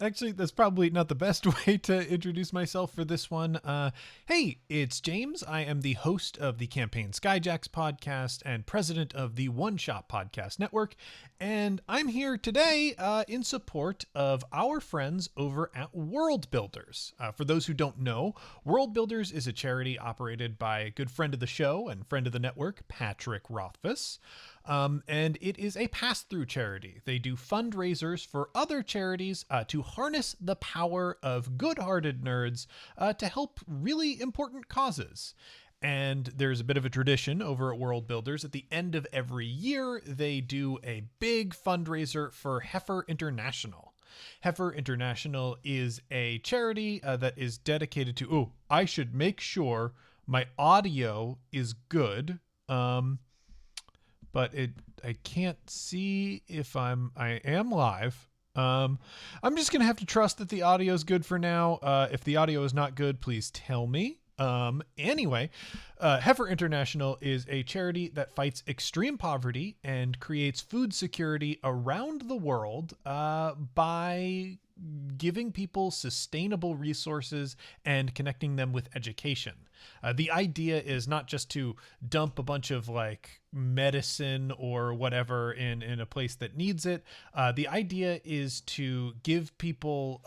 Actually, that's probably not the best way to introduce myself for this one. Hey, it's James. I am the host of the Campaign Skyjacks podcast and president of the One Shot Podcast Network. And I'm here today in support of our friends over at World Builders. For those who don't know, World Builders is a charity operated by a good friend of the show and friend of the network, Patrick Rothfuss. And it is a pass-through charity. They do fundraisers for other charities to harness the power of good-hearted nerds to help really important causes. And there's a bit of a tradition over at World Builders. At the end of every year, they do a big fundraiser for Heifer International. Heifer International is a charity that is dedicated to... Oh, I should make sure my audio is good. But I can't see if I am live. I'm just gonna have to trust that the audio is good for now. If the audio is not good, please tell me. Anyway, Heifer International is a charity that fights extreme poverty and creates food security around the world by giving people sustainable resources and connecting them with education. The idea is not just to dump a bunch of like medicine or whatever in a place that needs it. The idea is to give people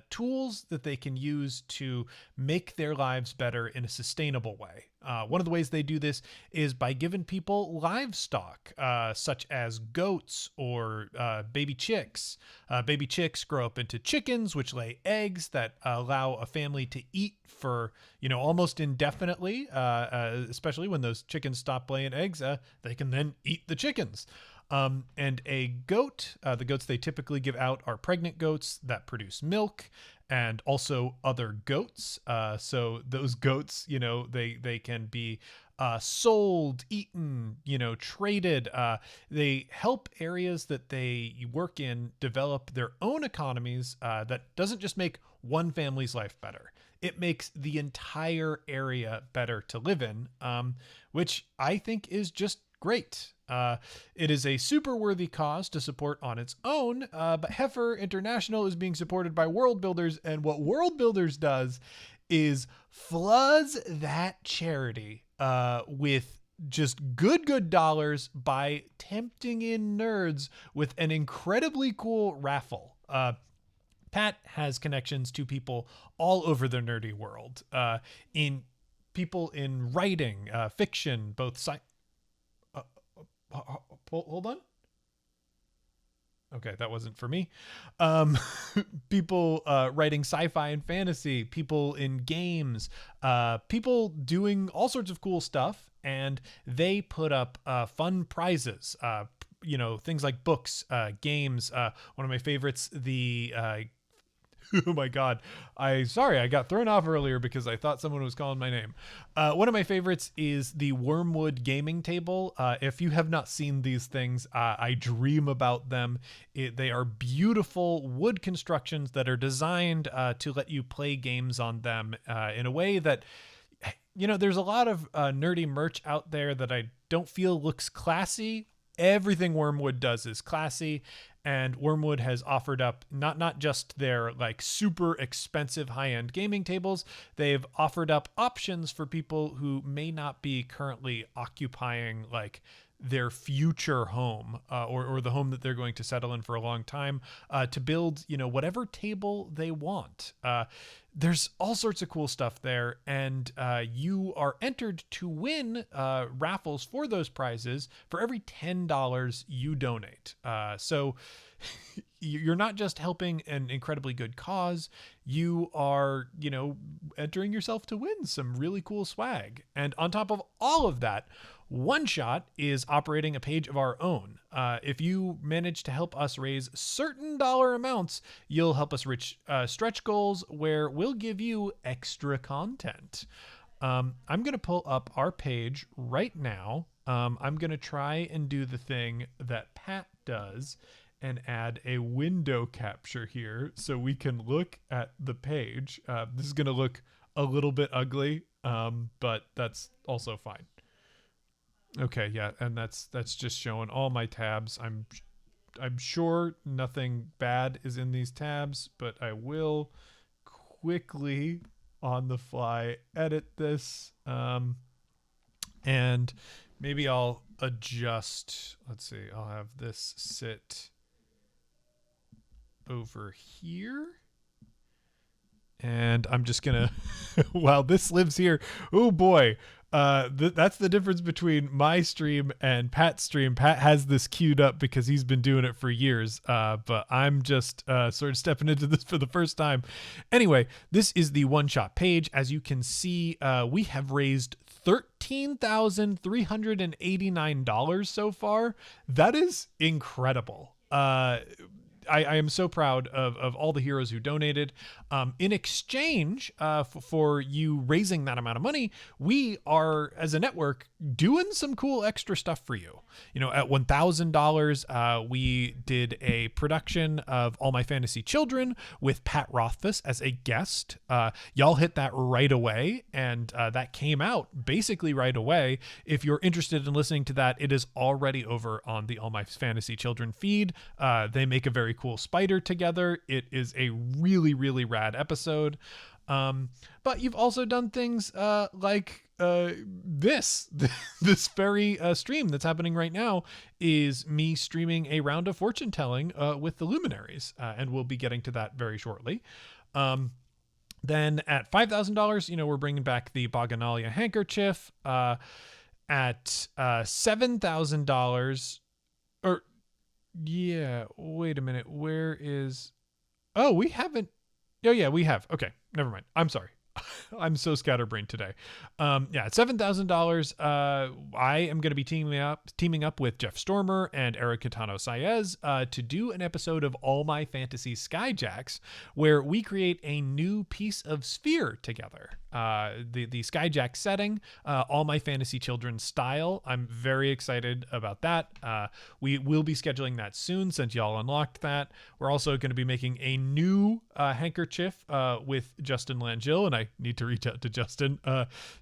tools that they can use to make their lives better in a sustainable way. One of the ways they do this is by giving people livestock, such as goats or baby chicks. Baby chicks grow up into chickens, which lay eggs that allow a family to eat for, almost indefinitely, especially when those chickens stop laying eggs. They can then eat the chickens. And a goat, the goats they typically give out are pregnant goats that produce milk and also other goats. So those goats, they can be sold, eaten, traded. They help areas that they work in develop their own economies that doesn't just make one family's life better. It makes the entire area better to live in, which I think is just great. It is a super worthy cause to support on its own, but Heifer International is being supported by World Builders, and what World Builders does is floods that charity with just good dollars by tempting in nerds with an incredibly cool raffle. Pat has connections to people all over the nerdy world, in people in writing, fiction, both hold on. Okay, that wasn't for me. People writing sci-fi and fantasy, people in games, people doing all sorts of cool stuff, and they put up fun prizes. Things like books, games. One of my favorites, the oh my God. I got thrown off earlier because I thought someone was calling my name. One of my favorites is the Wormwood gaming table. If you have not seen these things, I dream about them. They are beautiful wood constructions that are designed to let you play games on them in a way that, there's a lot of nerdy merch out there that I don't feel looks classy. Everything Wormwood does is classy, and Wormwood has offered up not just their like super expensive high-end gaming tables, they've offered up options for people who may not be currently occupying like their future home or the home that they're going to settle in for a long time to build, whatever table they want. There's all sorts of cool stuff there, and you are entered to win raffles for those prizes for every $10 you donate. So you're not just helping an incredibly good cause, you are, entering yourself to win some really cool swag. And on top of all of that, One Shot is operating a page of our own. If you manage to help us raise certain dollar amounts, you'll help us reach stretch goals where we'll give you extra content. I'm going to pull up our page right now. I'm going to try and do the thing that Pat does and add a window capture here so we can look at the page. This is going to look a little bit ugly, but that's also fine. Okay, yeah, and that's just showing all my tabs. I'm sure nothing bad is in these tabs, but I will quickly on the fly edit this. And maybe I'll adjust. Let's see. I'll have this sit over here. And I'm just gonna while this lives here, oh boy, that's the difference between my stream and Pat's stream. Pat has this queued up because he's been doing it for years, but I'm just sort of stepping into this for the first time. Anyway, this is the one-shot page. As you can see, we have raised $13,389 so far. That is incredible. I am so proud of all the heroes who donated. In exchange for you raising that amount of money, we are, as a network, doing some cool extra stuff for you. You know, at $1,000, we did a production of All My Fantasy Children with Pat Rothfuss as a guest. Y'all hit that right away, and that came out basically right away. If you're interested in listening to that, it is already over on the All My Fantasy Children feed. They make a very cool spider together. It is a really, really rad episode. But you've also done things like this this very stream that's happening right now is me streaming a round of fortune telling with the Luminaries, and we'll be getting to that very shortly. Then at $5,000, you know, we're bringing back the Boganalia handkerchief. At $7,000, or yeah, wait a minute. Where is? Oh, we haven't. Oh yeah, we have. Okay, never mind. I'm sorry. I'm so scatterbrained today. Yeah, at $7,000, I am going to be teaming up with Jeff Stormer and Eric Catano Saez to do an episode of All My Fantasy Skyjacks, where we create a new piece of sphere together. The Skyjack setting, All My Fantasy Children style. I'm very excited about that. We will be scheduling that soon since y'all unlocked that. We're also going to be making a new handkerchief with Justin Langille, and I need to reach out to Justin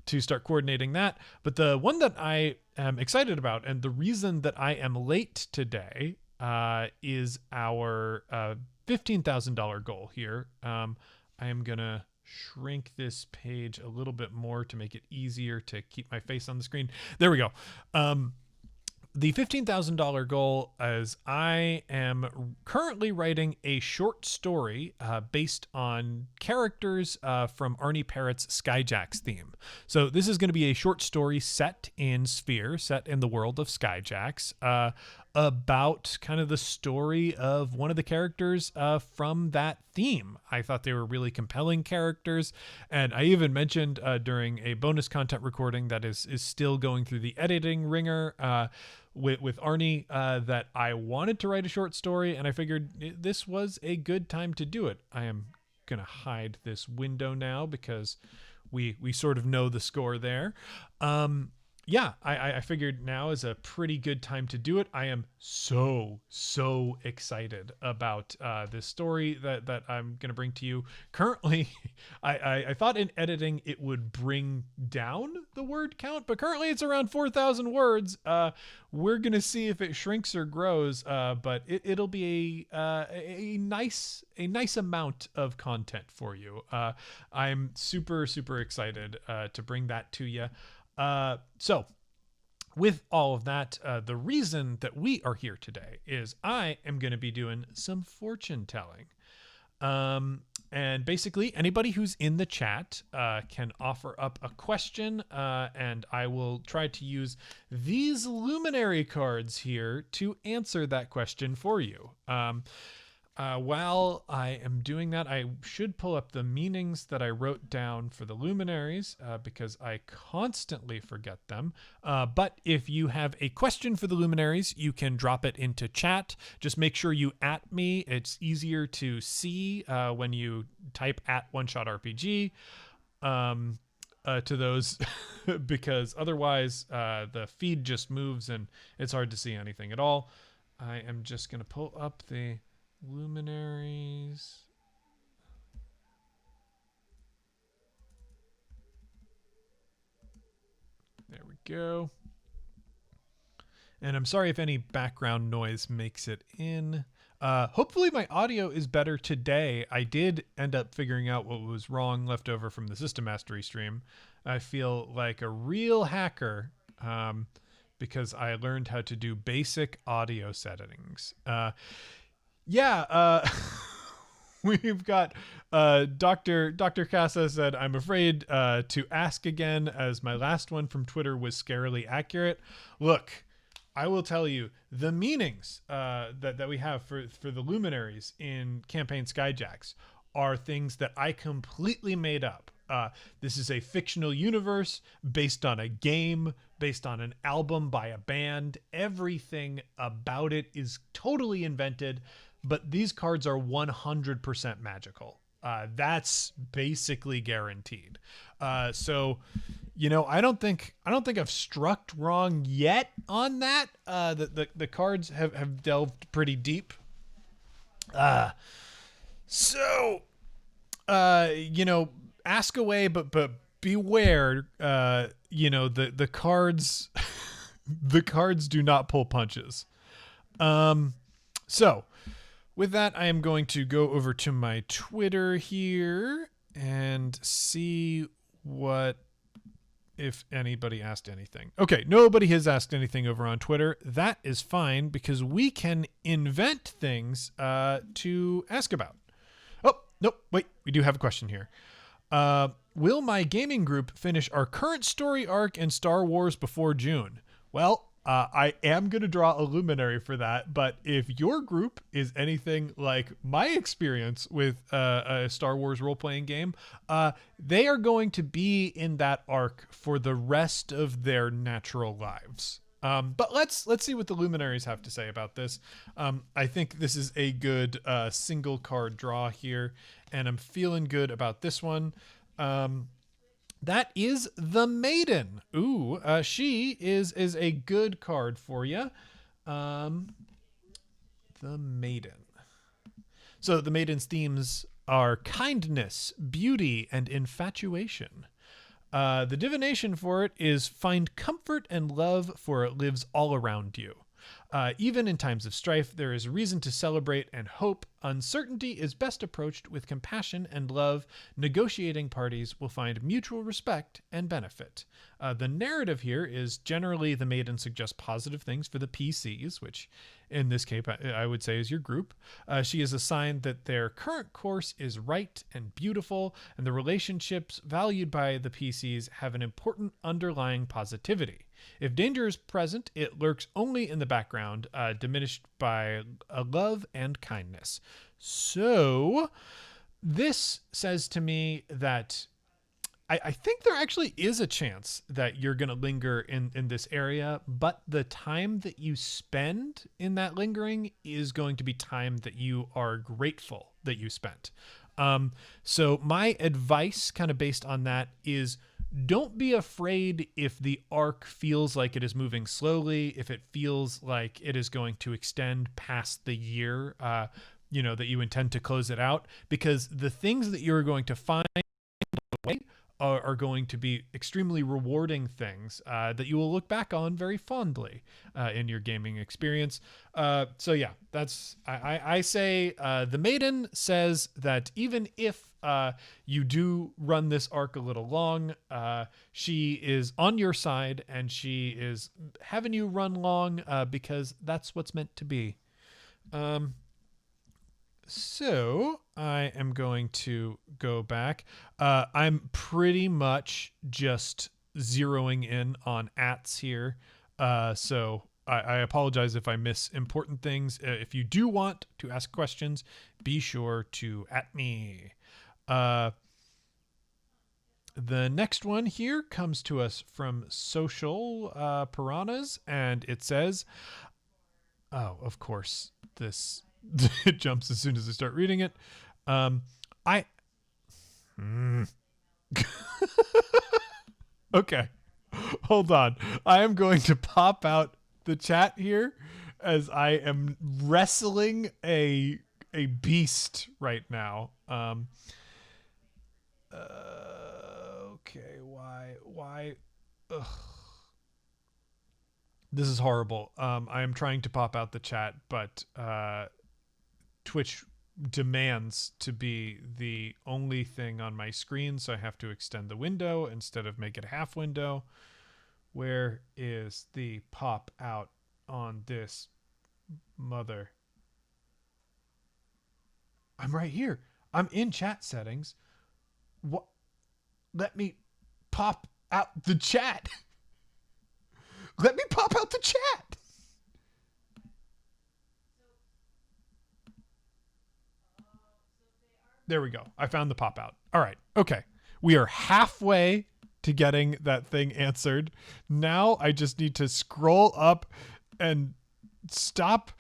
to start coordinating that. But the one that I am excited about, and the reason that I am late today, is our $15,000 goal here. I am going to shrink this page a little bit more to make it easier to keep my face on the screen. There we go. The $15,000 goal is I am currently writing a short story based on characters from Arnie Parrott's Skyjacks theme. So this is going to be a short story set in Sphere, set in the world of Skyjacks, about kind of the story of one of the characters from that theme. I thought they were really compelling characters, and I even mentioned during a bonus content recording that is still going through the editing ringer with Arnie that I wanted to write a short story, and I figured this was a good time to do it. I am going to hide this window now because we sort of know the score there. Yeah, I figured now is a pretty good time to do it. I am so excited about this story that I'm going to bring to you. Currently, I thought in editing it would bring down the word count, but currently it's around 4,000 words. We're going to see if it shrinks or grows, but it'll be a nice amount of content for you. I'm super excited to bring that to you. So with all of that, the reason that we are here today is I am going to be doing some fortune telling. And basically anybody who's in the chat can offer up a question, and I will try to use these luminary cards here to answer that question for you. While I am doing that, I should pull up the meanings that I wrote down for the luminaries because I constantly forget them. But if you have a question for the luminaries, you can drop it into chat. Just make sure you @ me. It's easier to see when you type @OneShotRPG to those because otherwise the feed just moves and it's hard to see anything at all. I am just going to pull up the luminaries. There we go. And I'm sorry if any background noise makes it in. Hopefully my audio is better today. I did end up figuring out what was wrong left over from the System Mastery stream. I feel like a real hacker because I learned how to do basic audio settings. Yeah, we've got Dr. Casa said, I'm afraid to ask again as my last one from Twitter was scarily accurate. Look, I will tell you the meanings that we have for the Luminaries in Campaign Skyjacks are things that I completely made up. This is a fictional universe based on a game, based on an album by a band. Everything about it is totally invented, but these cards are 100% magical. That's basically guaranteed. So, you know, I don't think I've struck wrong yet on that. The cards have delved pretty deep. So, you know, ask away, but beware. You know, the cards, the cards do not pull punches. So with that, I am going to go over to my Twitter here and see what if anybody asked anything. Okay, nobody has asked anything over on Twitter. That is fine because we can invent things to ask about. Oh, nope, wait, we do have a question here. Will my gaming group finish our current story arc in Star Wars before June? Well, I am going to draw a luminary for that, but if your group is anything like my experience with a Star Wars role-playing game, they are going to be in that arc for the rest of their natural lives. But let's see what the luminaries have to say about this. I think this is a good single card draw here, and I'm feeling good about this one. That is the Maiden. Ooh, she is a good card for you. The Maiden. So the Maiden's themes are kindness, beauty, and infatuation. The divination for it is find comfort and love, for it lives all around you. Even in times of strife, there is reason to celebrate and hope. Uncertainty is best approached with compassion and love. Negotiating parties will find mutual respect and benefit. The narrative here is generally the Maiden suggests positive things for the PCs, which in this case I would say is your group. She is a sign that their current course is right and beautiful, and the relationships valued by the PCs have an important underlying positivity. If danger is present, it lurks only in the background, diminished by love and kindness. So this says to me that I think there actually is a chance that you're going to linger in this area, but the time that you spend in that lingering is going to be time that you are grateful that you spent. So my advice kind of based on that is don't be afraid if the arc feels like it is moving slowly, if it feels like it is going to extend past the year, you know, that you intend to close it out, because the things that you're going to find are going to be extremely rewarding things that you will look back on very fondly in your gaming experience. So yeah, that's I say the Maiden says that even if you do run this arc a little long, she is on your side and she is having you run long because that's what's meant to be. So I am going to go back. I'm pretty much just zeroing in on ats here. So I apologize if I miss important things. If you do want to ask questions, be sure to at me. The next one here comes to us from Social Piranhas, and it says, oh, of course, this it jumps as soon as I start reading it. Okay, hold on. I am going to pop out the chat here as I am wrestling a beast right now. Okay, why? Ugh. This is horrible. I am trying to pop out the chat, but Twitch demands to be the only thing on my screen, so I have to extend the window instead of make it a half window. Where is the pop out on this mother? I'm right here. I'm in chat settings. What? Let me pop out the chat. Let me pop out the chat. There we go. I found the pop out. All right. Okay. We are halfway to getting that thing answered. Now I just need to scroll up and stop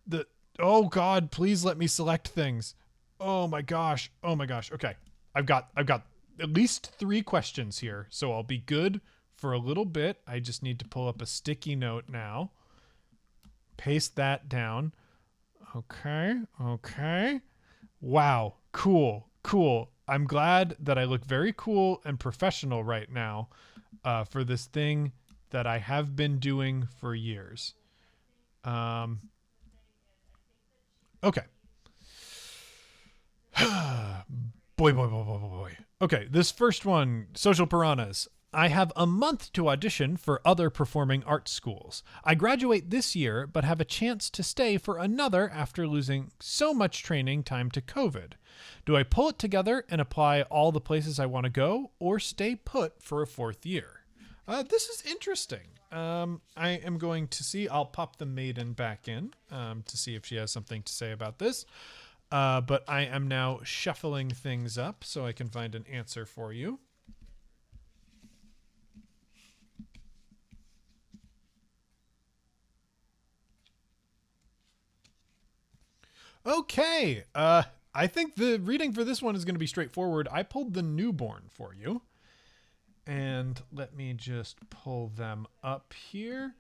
the... Oh God, please let me select things. Oh my gosh. Oh my gosh. Okay. I've got at least 3 questions here, so I'll be good for a little bit. I just need to pull up a sticky note now. Paste that down. Okay. Okay. Wow. Cool. Cool. I'm glad that I look very cool and professional right now for this thing that I have been doing for years. Okay. Boy. Okay, this first one, Social Piranhas. I have a month to audition for other performing arts schools. I graduate this year, but have a chance to stay for another after losing so much training time to COVID. Do I pull it together and apply all the places I want to go, or stay put for a 4th year? This is interesting. I am going to see, I'll pop the Maiden back in to see if she has something to say about this. But I am now shuffling things up so I can find an answer for you. Okay. I think the reading for this one is going to be straightforward. I pulled the newborn for you. And let me just pull them up here.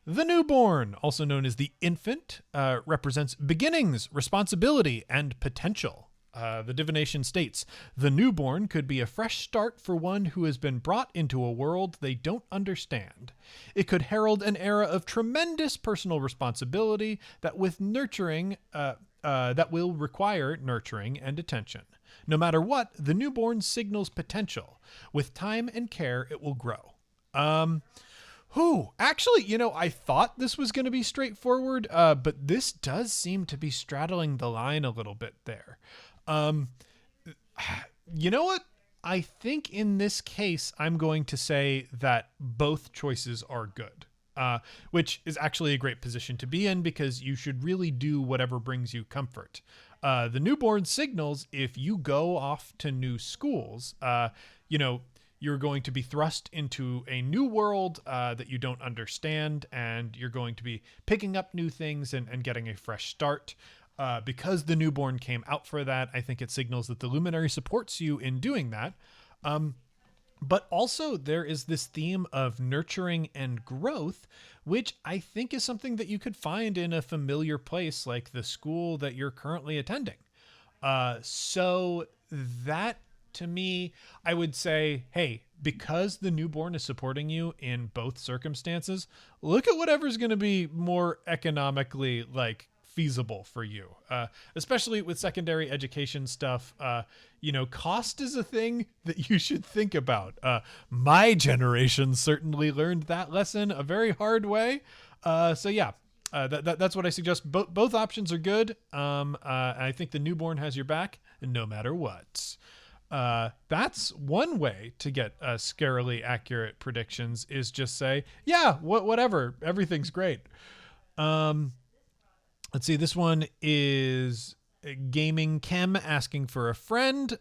The newborn, also known as the infant, represents beginnings, responsibility, and potential. The divination states, the newborn could be a fresh start for one who has been brought into a world they don't understand. It could herald an era of tremendous personal responsibility that will require nurturing and attention. No matter what, the newborn signals potential. With time and care, it will grow. Actually, I thought this was going to be straightforward, but this does seem to be straddling the line a little bit there. You know what? I think in this case, I'm going to say that both choices are good, which is actually a great position to be in because you should really do whatever brings you comfort. The newborn signals if you go off to new schools, you're going to be thrust into a new world that you don't understand, and you're going to be picking up new things and getting a fresh start. Because the newborn came out for that, I think it signals that the Luminary supports you in doing that. But also there is this theme of nurturing and growth, which I think is something that you could find in a familiar place like the school that you're currently attending. So that, to me, I would say, hey, because the newborn is supporting you in both circumstances, look at whatever's going to be more economically feasible for you, especially with secondary education stuff. Cost is a thing that you should think about. My generation certainly learned that lesson a very hard way. That's what I suggest. Both options are good. I think the newborn has your back no matter what. That's one way to get scarily accurate predictions, is just say, yeah, whatever, everything's great. Let's see, this one is Gaming Chem asking for a friend.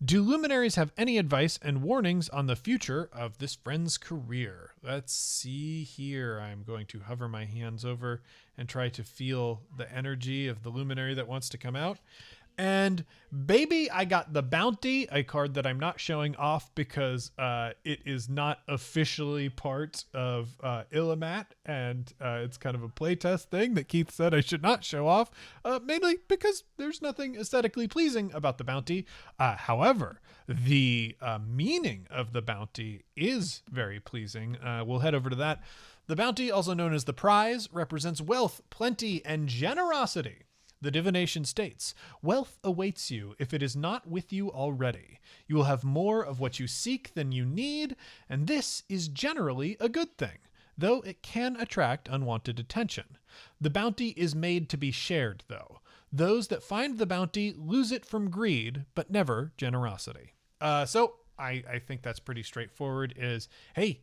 Do Luminaries have any advice and warnings on the future of this friend's career? Let's see here. I'm going to hover my hands over and try to feel the energy of the Luminary that wants to come out. And baby, I got the Bounty, a card that I'm not showing off because it is not officially part of Illimat, and it's kind of a playtest thing that Keith said I should not show off, mainly because there's nothing aesthetically pleasing about the Bounty. However, the meaning of the Bounty is very pleasing. We'll head over to that. The bounty, also known as the prize, represents wealth, plenty, and generosity. The divination states, wealth awaits you if it is not with you already. You will have more of what you seek than you need, and this is generally a good thing, though it can attract unwanted attention. The bounty is made to be shared, though. Those that find the bounty lose it from greed, but never generosity. So I think that's pretty straightforward is, hey,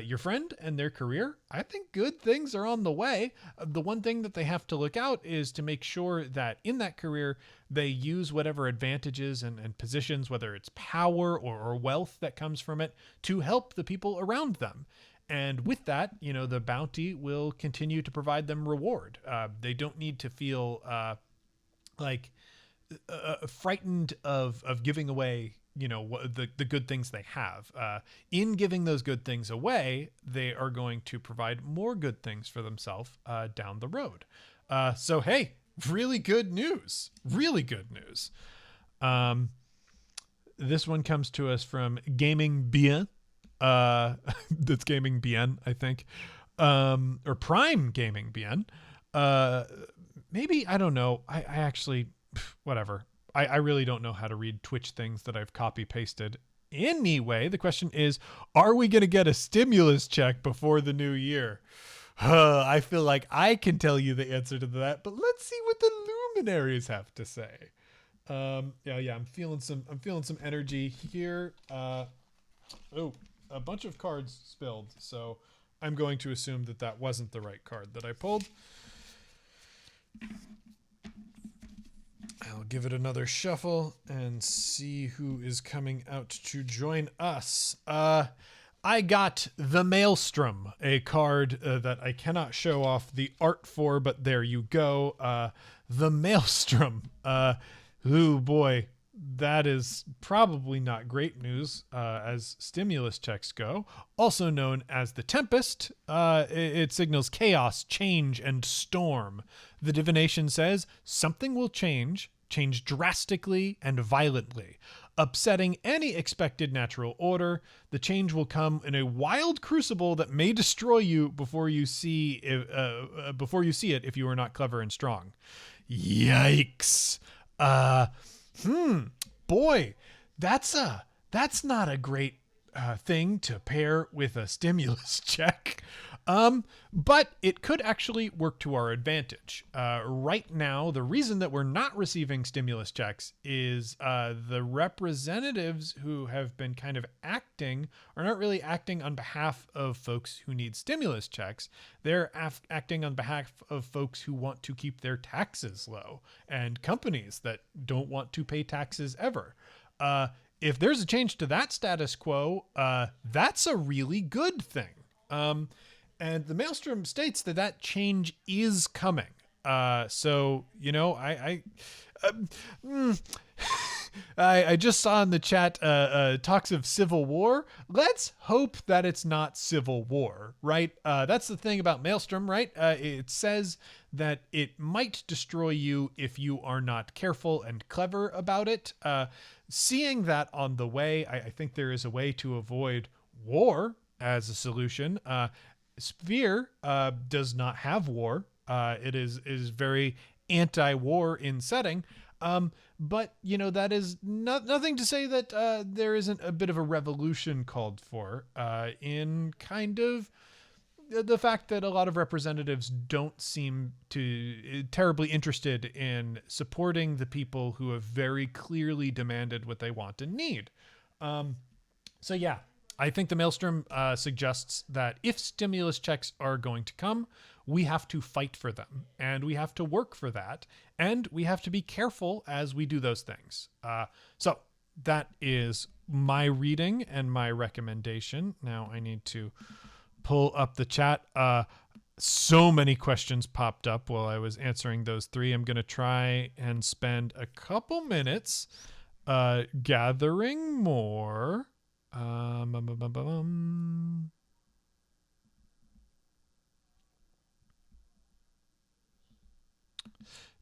your friend and their career, I think good things are on the way. The one thing that they have to look out is to make sure that in that career, they use whatever advantages and positions, whether it's power or wealth that comes from it, to help the people around them. And with that, the bounty will continue to provide them reward. They don't need to feel frightened of giving away the good things they have. In giving those good things away, they are going to provide more good things for themselves down the road. So hey, really good news. Really good news. This one comes to us from Gaming Bien. That's Gaming Bien, I think. Or Prime Gaming Bien. Maybe, I don't know. I actually, whatever. I really don't know how to read Twitch things that I've copy pasted. Anyway, the question is, are we going to get a stimulus check before the new year? I feel like I can tell you the answer to that, but let's see what the Luminaries have to say. Yeah, I'm feeling some energy here. A bunch of cards spilled, so I'm going to assume that wasn't the right card that I pulled. I'll give it another shuffle and see who is coming out to join us. I got the Maelstrom, a card that I cannot show off the art for, but there you go. The Maelstrom. Oh boy, that is probably not great news as stimulus checks go. Also known as the Tempest, it signals chaos, change, and storm. The divination says something will change drastically and violently, upsetting any expected natural order. The change will come in a wild crucible that may destroy you before you see it if you are not clever and strong. Yikes. Boy, that's not a great thing to pair with a stimulus check. But it could actually work to our advantage. Right now, the reason that we're not receiving stimulus checks is the representatives who have been kind of acting are not really acting on behalf of folks who need stimulus checks. They're acting on behalf of folks who want to keep their taxes low and companies that don't want to pay taxes ever. If there's a change to that status quo, that's a really good thing. And the Maelstrom states that change is coming. So, I just saw in the chat talks of civil war. Let's hope that it's not civil war, right? That's the thing about Maelstrom, right? It says that it might destroy you if you are not careful and clever about it. Seeing that on the way, I think there is a way to avoid war as a solution. Sphere does not have war. It is very anti-war in setting. But that is nothing to say that there isn't a bit of a revolution called for in kind of the fact that a lot of representatives don't seem to terribly interested in supporting the people who have very clearly demanded what they want and need. So yeah. I think the Maelstrom suggests that if stimulus checks are going to come, we have to fight for them, and we have to work for that, and we have to be careful as we do those things. So that is my reading and my recommendation. Now I need to pull up the chat. So many questions popped up while I was answering those three. I'm going to try and spend a couple minutes gathering more.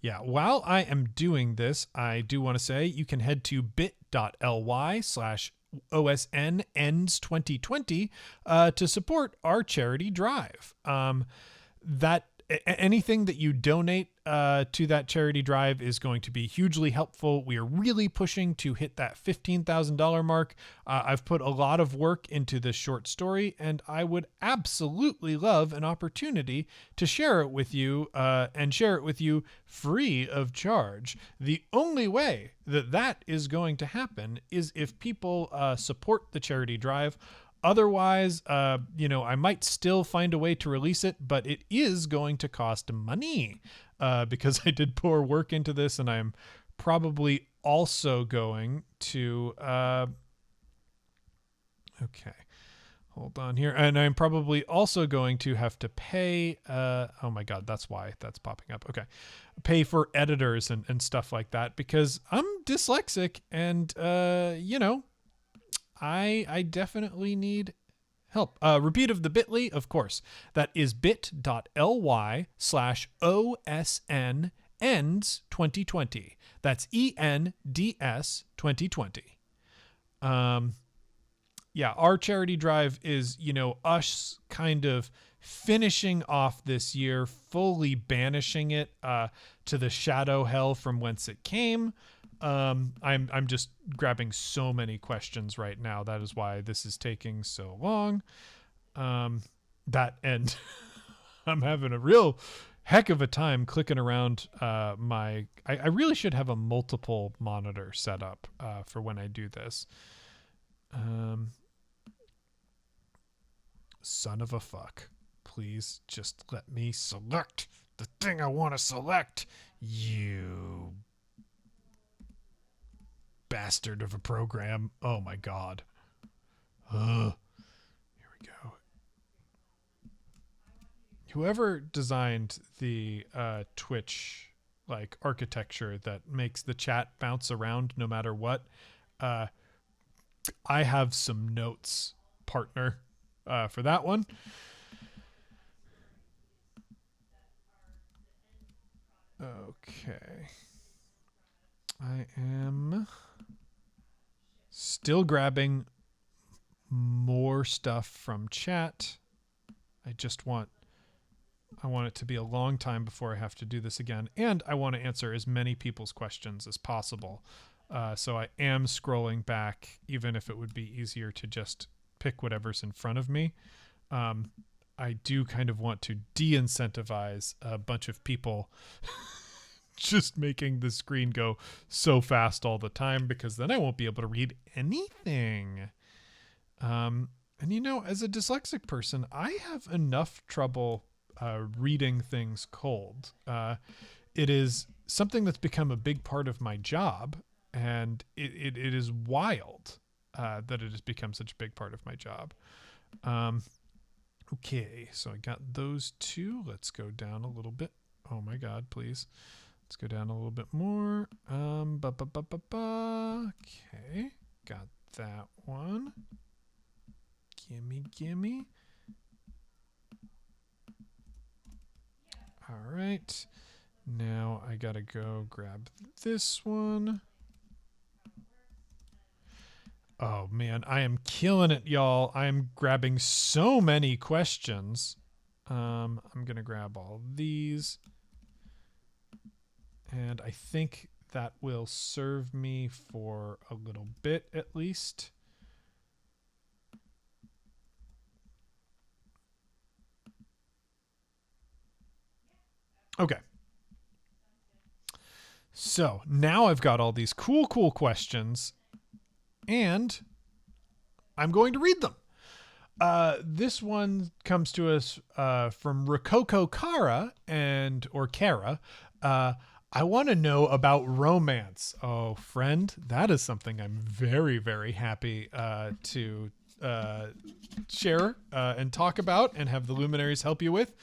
Yeah, while I am doing this, I do want to say you can head to bit.ly/Wormwood OSN ends 2020 to support our charity drive. Anything that you donate to that charity drive is going to be hugely helpful. We are really pushing to hit that $15,000 mark. I've put a lot of work into this short story, and I would absolutely love an opportunity to share it with you and share it with you free of charge. The only way that that is going to happen is if people support the charity drive. Otherwise, I might still find a way to release it, but it is going to cost money because I did pour work into this, and I'm probably also going to... okay, hold on here. And I'm probably also going to have to pay... oh my God, that's why that's popping up. Okay. Pay for editors and stuff like that because I'm dyslexic and, I definitely need help. Repeat of the bit.ly, of course. That is bit.ly/OSN ends 2020. That's ENDS 2020. Our charity drive is, us kind of finishing off this year, fully banishing it to the shadow hell from whence it came. I'm just grabbing so many questions right now. That is why this is taking so long. I'm having a real heck of a time clicking around I really should have a multiple monitor set up for when I do this. Son of a fuck. Please just let me select the thing I want to select. You bastard of a program. Oh my God. Here we go. Whoever designed the Twitch architecture that makes the chat bounce around no matter what, I have some notes, partner, for that one. Okay. I am still grabbing more stuff from chat. I want it to be a long time before I have to do this again. And I want to answer as many people's questions as possible. So I am scrolling back, even if it would be easier to just pick whatever's in front of me. I do kind of want to de-incentivize a bunch of people just making the screen go so fast all the time, because then I won't be able to read anything. And as a dyslexic person, I have enough trouble reading things cold. It is something that's become a big part of my job, and it is wild that it has become such a big part of my job. Okay, so I got those two. Let's go down a little bit. Oh my God, please. Let's go down a little bit more. Okay, got that one. Gimme. All right. Now I gotta go grab this one. Oh man, I am killing it, y'all. I am grabbing so many questions. I'm gonna grab all these. And I think that will serve me for a little bit at least. Okay. So now I've got all these cool questions, and I'm going to read them. This one comes to us from Rococo Kara or Kara. I want to know about romance. Oh, friend, that is something I'm very, very happy to share and talk about and have the Luminaries help you with.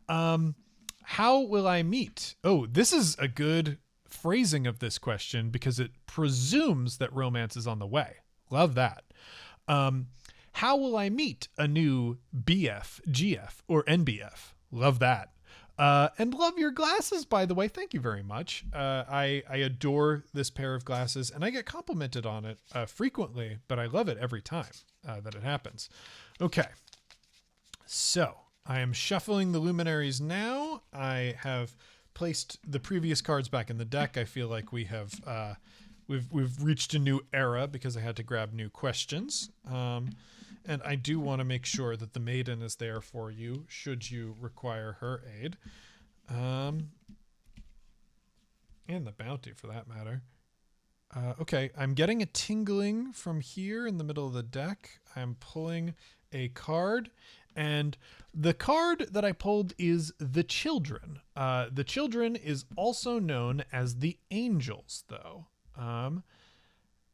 How will I meet? Oh, this is a good phrasing of this question because it presumes that romance is on the way. Love that. How will I meet a new BF, GF, or NBF? Love that. And love your glasses, by the way. Thank you very much. I adore this pair of glasses, and I get complimented on it frequently, but I love it every time that it happens. Okay. So I am shuffling the Luminaries now. I have placed the previous cards back in the deck. I feel like we have we've reached a new era because I had to grab new questions. And I do want to make sure that the Maiden is there for you should you require her aid. And the bounty for that matter. Okay, I'm getting a tingling from here in the middle of the deck. I'm pulling a card, and the card that I pulled is the Children. The Children is also known as the Angels, though.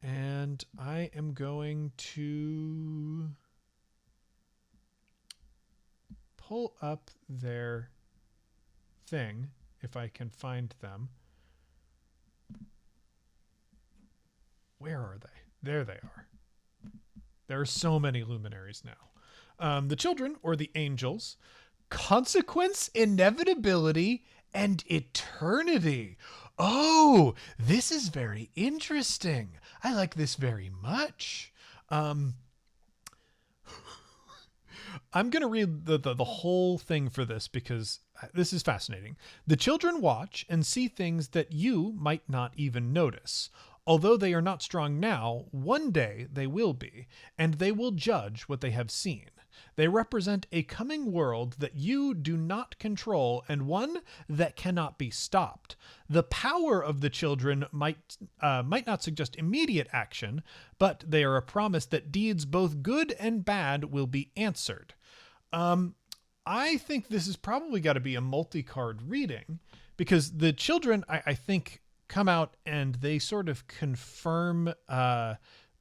And I am going to pull up their thing if I can find them. Where are they? There they are. There are so many Luminaries now. The Children, or the Angels, consequence, inevitability, and eternity. Oh, this is very interesting. I like this very much. I'm going to read the whole thing for this because this is fascinating. The Children watch and see things that you might not even notice. Although they are not strong now, one day they will be, and they will judge what they have seen. They represent a coming world that you do not control and one that cannot be stopped. The power of the Children might not suggest immediate action, but they are a promise that deeds both good and bad will be answered. I think this has probably got to be a multi-card reading because the Children, I think, come out and they sort of confirm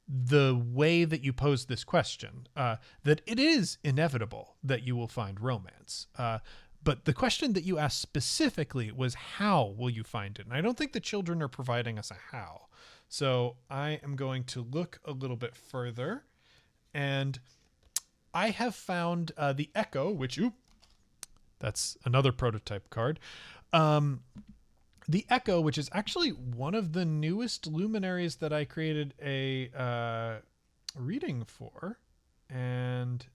the way that you pose this question, that it is inevitable that you will find romance. But the question that you asked specifically was, how will you find it? And I don't think the Children are providing us a how. So I am going to look a little bit further, and I have found the Echo, which, that's another prototype card. The Echo, which is actually one of the newest Luminaries that I created a reading for. And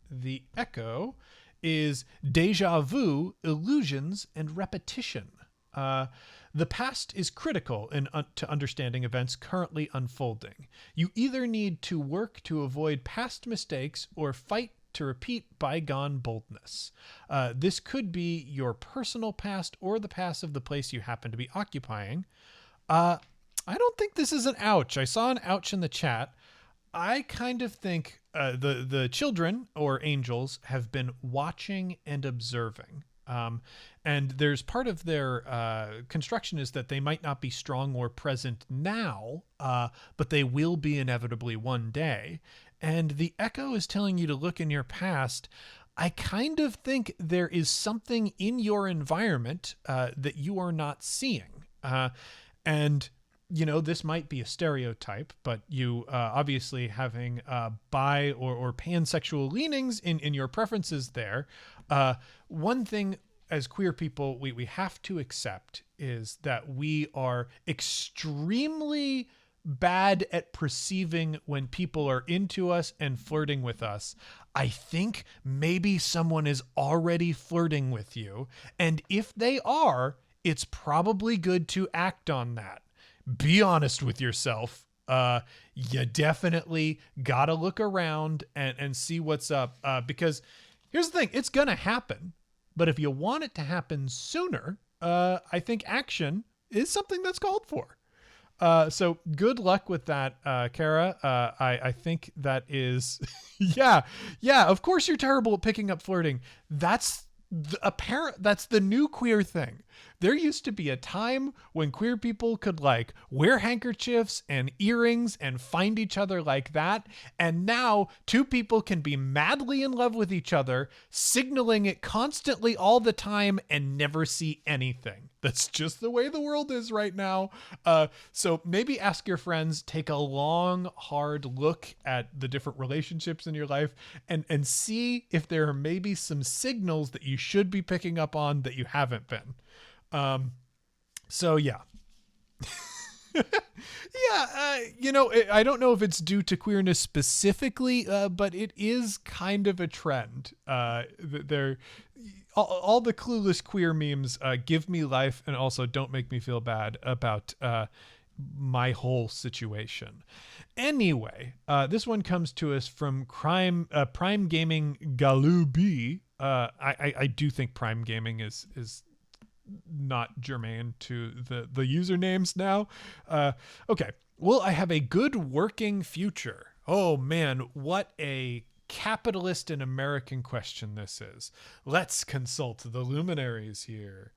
the Echo is Deja Vu, Illusions, and Repetition. The past is critical to understanding events currently unfolding. You either need to work to avoid past mistakes or fight to repeat bygone boldness. This could be your personal past or the past of the place you happen to be occupying. I don't think this is an ouch. I saw an ouch in the chat. I kind of think the Children, or Angels, have been watching and observing. And there's part of their construction is that they might not be strong or present now, but they will be inevitably one day. And the Echo is telling you to look in your past. I kind of think there is something in your environment that you are not seeing. And, you know, this might be a stereotype, but you obviously having bi or pansexual leanings in your preferences there. One thing as queer people we have to accept is that we are extremely bad at perceiving when people are into us and flirting with us. I think maybe someone is already flirting with you, and if they are, it's probably good to act on that. Be honest with yourself. You definitely gotta look around and see what's up, because here's the thing, it's gonna happen, but if you want it to happen sooner, I think action is something that's called for. So good luck with that, Kara. I think that is, yeah, of course you're terrible at picking up flirting. That's the new queer thing. There used to be a time when queer people could like wear handkerchiefs and earrings and find each other like that. And now two people can be madly in love with each other, signaling it constantly all the time and never see anything. That's just the way the world is right now. So maybe ask your friends, take a long, hard look at the different relationships in your life and see if there are maybe some signals that you should be picking up on that you haven't been. So yeah. I don't know if it's due to queerness specifically, but it is kind of a trend. All the clueless queer memes give me life and also don't make me feel bad about my whole situation. Anyway, this one comes to us from Prime Gaming Galubi. I do think Prime Gaming is not germane to the usernames now. Okay. Will I have a good working future? Oh man, what a capitalist and American question this is. Let's consult the luminaries here.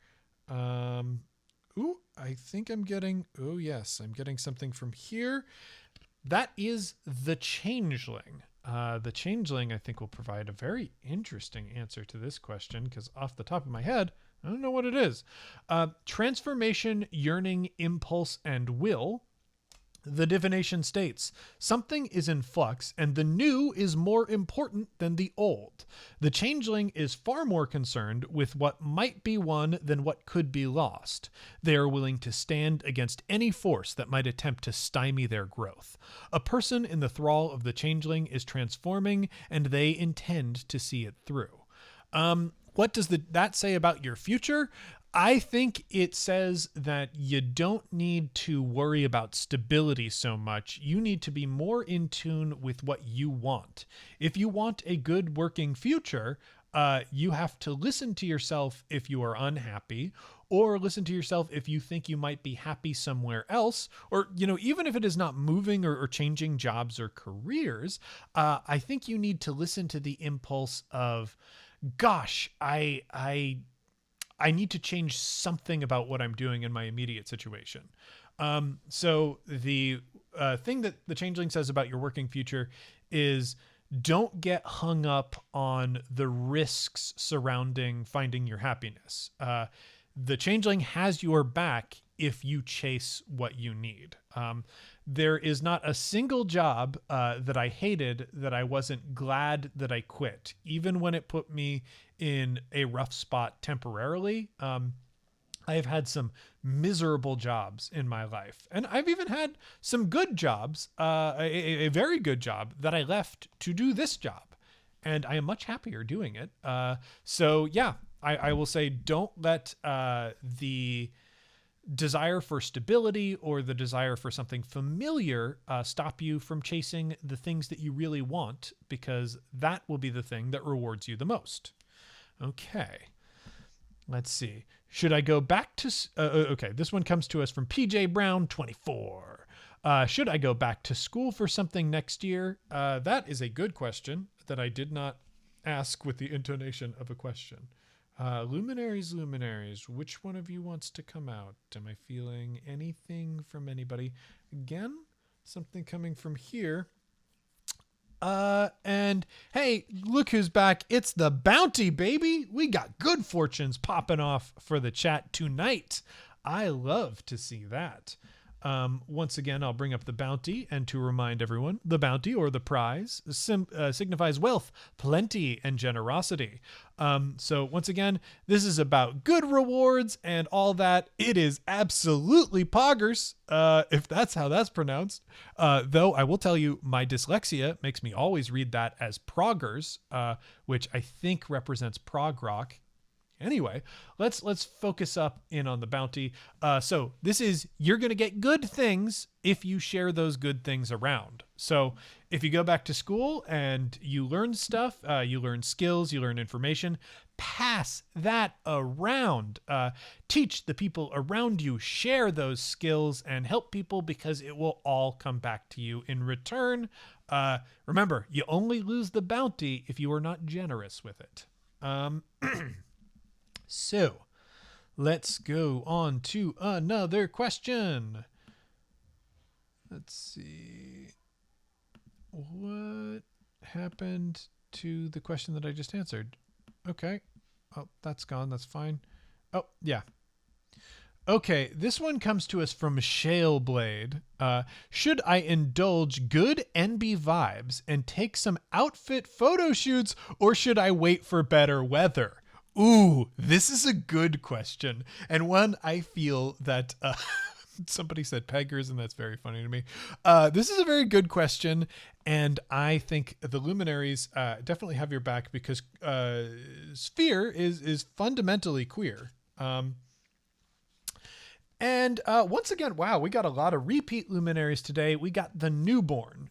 I think I'm getting, I'm getting something from here. That is the Changeling. The Changeling, I think, will provide a very interesting answer to this question because off the top of my head, I don't know what it is. Transformation, yearning, impulse, and will. The divination states, something is in flux and the new is more important than the old. The changeling is far more concerned with what might be won than what could be lost. They are willing to stand against any force that might attempt to stymie their growth. A person in the thrall of the changeling is transforming and they intend to see it through. What does that say about your future? I think it says that you don't need to worry about stability so much. You need to be more in tune with what you want. If you want a good working future, you have to listen to yourself if you are unhappy, or listen to yourself if you think you might be happy somewhere else, or, even if it is not moving or changing jobs or careers, I think you need to listen to the impulse of, gosh, I need to change something about what I'm doing in my immediate situation. So the thing that the Changeling says about your working future is don't get hung up on the risks surrounding finding your happiness. The Changeling has your back if you chase what you need. There is not a single job that I hated that I wasn't glad that I quit, even when it put me in a rough spot temporarily. I have had some miserable jobs in my life, and I've even had some good jobs, a very good job that I left to do this job, and I am much happier doing it. So yeah, I will say don't let the desire for stability or the desire for something familiar stop you from chasing the things that you really want, because that will be the thing that rewards you the most. Okay, let's see. Should I go back to... okay, this one comes to us from PJ Brown 24. Should I go back to school for something next year? That is a good question that I did not ask with the intonation of a question. Luminaries, which one of you wants to come out? Am I feeling anything from anybody? Again, something coming from here. And hey, look who's back. It's the bounty, baby. We got good fortunes popping off for the chat tonight. I love to see that. Once again, I'll bring up the bounty, and to remind everyone, the bounty or the prize signifies wealth, plenty, and generosity. So once again, this is about good rewards and all that. It is absolutely poggers, if that's how that's pronounced. Though I will tell you, my dyslexia makes me always read that as proggers, which I think represents prog rock. Anyway, let's focus up in on the bounty. So this is, you're going to get good things if you share those good things around. So if you go back to school and you learn stuff, you learn skills, you learn information, pass that around. Teach the people around you, share those skills, and help people, because it will all come back to you in return. Remember, you only lose the bounty if you are not generous with it. So Let's go on to another question. Let's see. What happened to the question that I just answered? Okay. Oh, that's gone. That's fine. Oh, yeah. Okay, this one comes to us from Shaleblade. Should I indulge good NB vibes and take some outfit photo shoots, or should I wait for better weather? Ooh, this is a good question, and one I feel that somebody said peggers, and that's very funny to me. This is a very good question, and I think the Luminaries definitely have your back because Sphere is fundamentally queer. And once again, wow, we got a lot of repeat Luminaries today. We got the Newborn,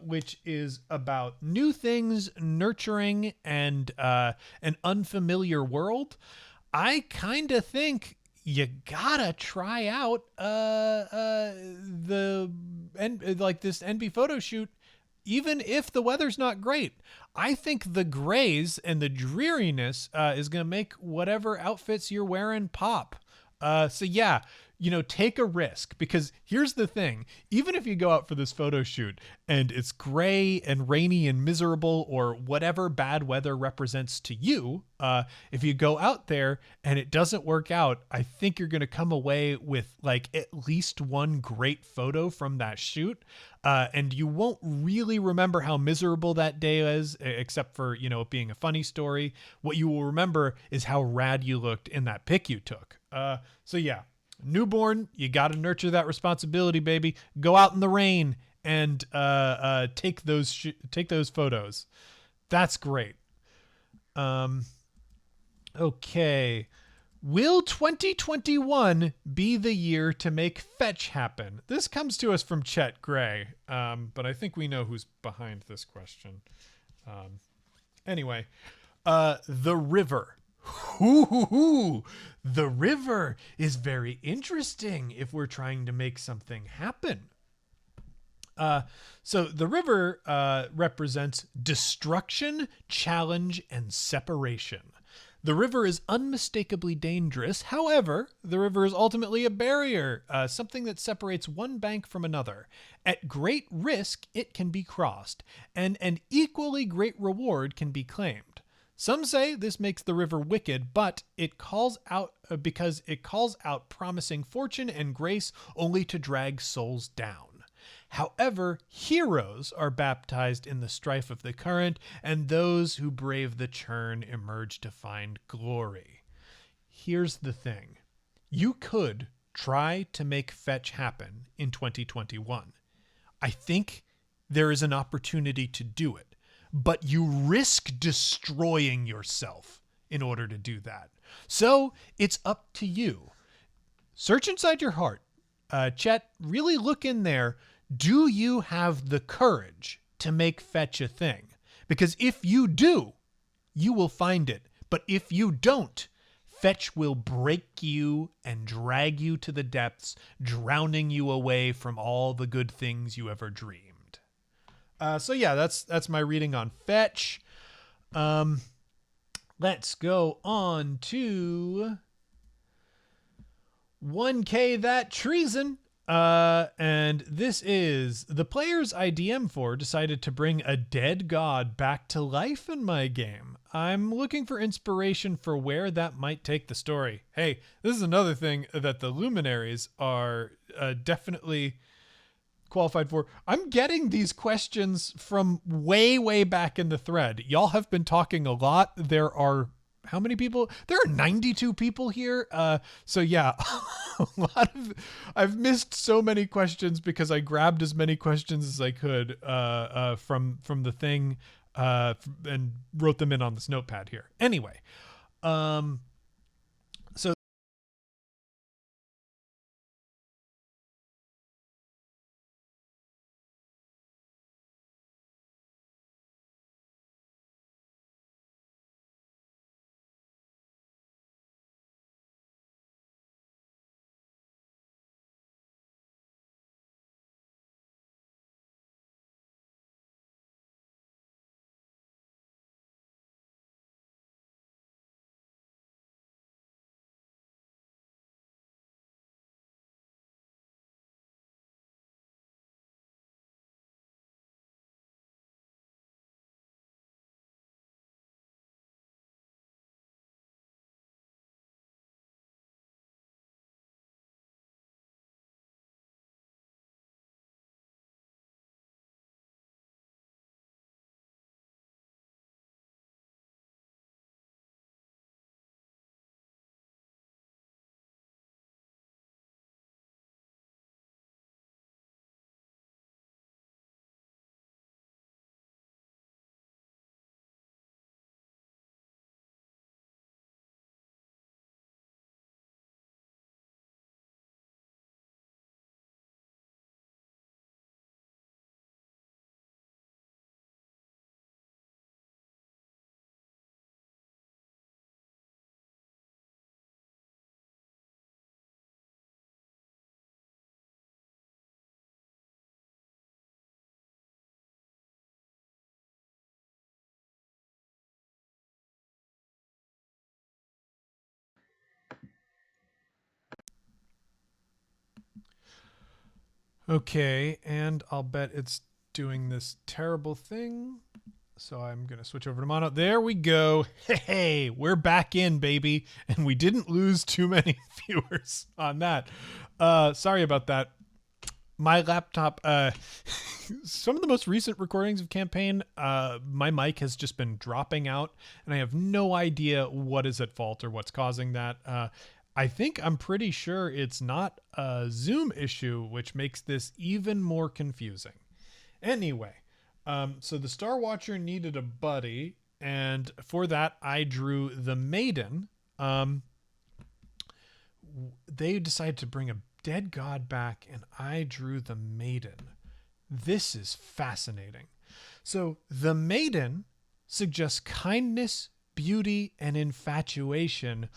which is about new things, nurturing, and an unfamiliar world. I kind of think you gotta try out the and like this NB photo shoot, even if the weather's not great. I think the grays and the dreariness is gonna make whatever outfits you're wearing pop. So yeah, take a risk, because here's the thing. Even if you go out for this photo shoot and it's gray and rainy and miserable, or whatever bad weather represents to you, if you go out there and it doesn't work out, I think you're going to come away with like at least one great photo from that shoot. And you won't really remember how miserable that day is, except for, it being a funny story. What you will remember is how rad you looked in that pic you took. So yeah, Newborn, you got to nurture that responsibility, baby. Go out in the rain and take those photos. That's great. Okay. Will 2021 be the year to make fetch happen? This comes to us from Chet Gray, but I think we know who's behind this question. Anyway, the river. Ooh, the river is very interesting if we're trying to make something happen. So the river represents destruction, challenge, and separation. The river is unmistakably dangerous. However, the river is ultimately a barrier, something that separates one bank from another. At great risk, it can be crossed, and an equally great reward can be claimed. Some say this makes the river wicked, but it calls out because it calls out promising fortune and grace only to drag souls down. However, heroes are baptized in the strife of the current, and those who brave the churn emerge to find glory. Here's the thing. You could try to make fetch happen in 2021. I think there is an opportunity to do it, but you risk destroying yourself in order to do that. So it's up to you. Search inside your heart. Chet, really look in there. Do you have the courage to make fetch a thing? Because if you do, you will find it. But if you don't, fetch will break you and drag you to the depths, drowning you away from all the good things you ever dreamed. So yeah, that's my reading on fetch. Let's go on to 1K That Treason. And this is the players I DM for decided to bring a dead god back to life in my game. I'm looking for inspiration for where that might take the story. Hey, this is another thing that the Luminaries are definitely qualified for. I'm getting these questions from way back in the thread. Y'all have been talking a lot. There are how many people? There are 92 people here. So yeah, I've missed so many questions because I grabbed as many questions as I could from the thing and wrote them in on this notepad here. Anyway, Okay, and I'll bet it's doing this terrible thing. So I'm going to switch over to mono. There we go. Hey, we're back in, baby. And we didn't lose too many viewers on that. Sorry about that. My laptop, some of the most recent recordings of campaign, my mic has just been dropping out, and I have no idea what is at fault or what's causing that. I'm pretty sure it's not a Zoom issue, which makes this even more confusing. Anyway, so the Star Watcher needed a buddy, and for that I drew the Maiden. They decided to bring a dead god back, and I drew the Maiden. This is fascinating. So the Maiden suggests kindness, beauty, and infatuation.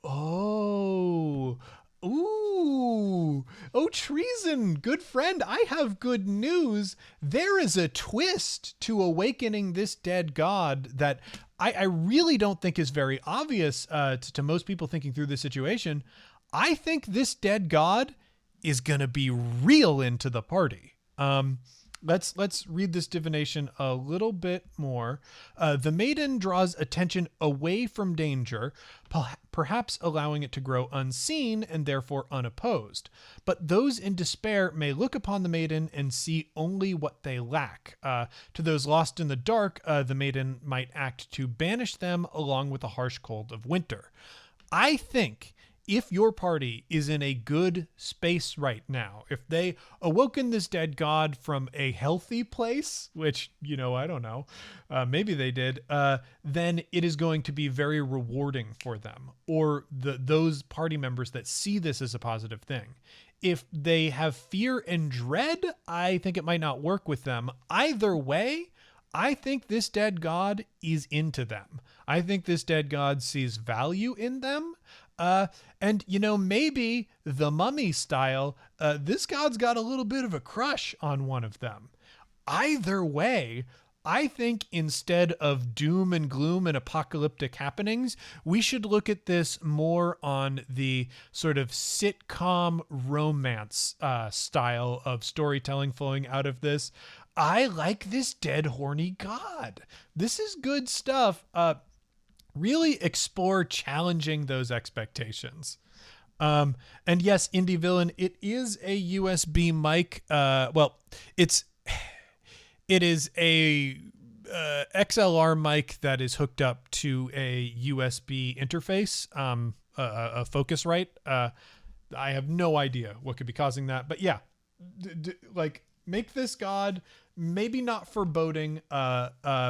Oh, ooh, oh, treason, good friend. I have good news. There is a twist to awakening this dead god that I really don't think is very obvious to most people thinking through this situation. I think this dead god is going to be real into the party. Let's read this divination a little bit more. The Maiden draws attention away from danger, perhaps allowing it to grow unseen and therefore unopposed. But those in despair may look upon the Maiden and see only what they lack. To those lost in the dark, the Maiden might act to banish them along with the harsh cold of winter. I think if your party is in a good space right now, if they awoken this dead god from a healthy place, which, I don't know, maybe they did, then it is going to be very rewarding for them, or those party members that see this as a positive thing. If they have fear and dread, I think it might not work with them. Either way, I think this dead god is into them. I think this dead god sees value in them. And maybe the Mummy style, this god's got a little bit of a crush on one of them. Either way, I think instead of doom and gloom and apocalyptic happenings, we should look at this more on the sort of sitcom romance style of storytelling flowing out of this. I like this dead horny god. This is good stuff. Really explore challenging those expectations. And yes, Indie Villain, it is a USB mic. It is a XLR mic that is hooked up to a USB interface, a Focusrite. I have no idea what could be causing that, but yeah, make this god maybe not foreboding.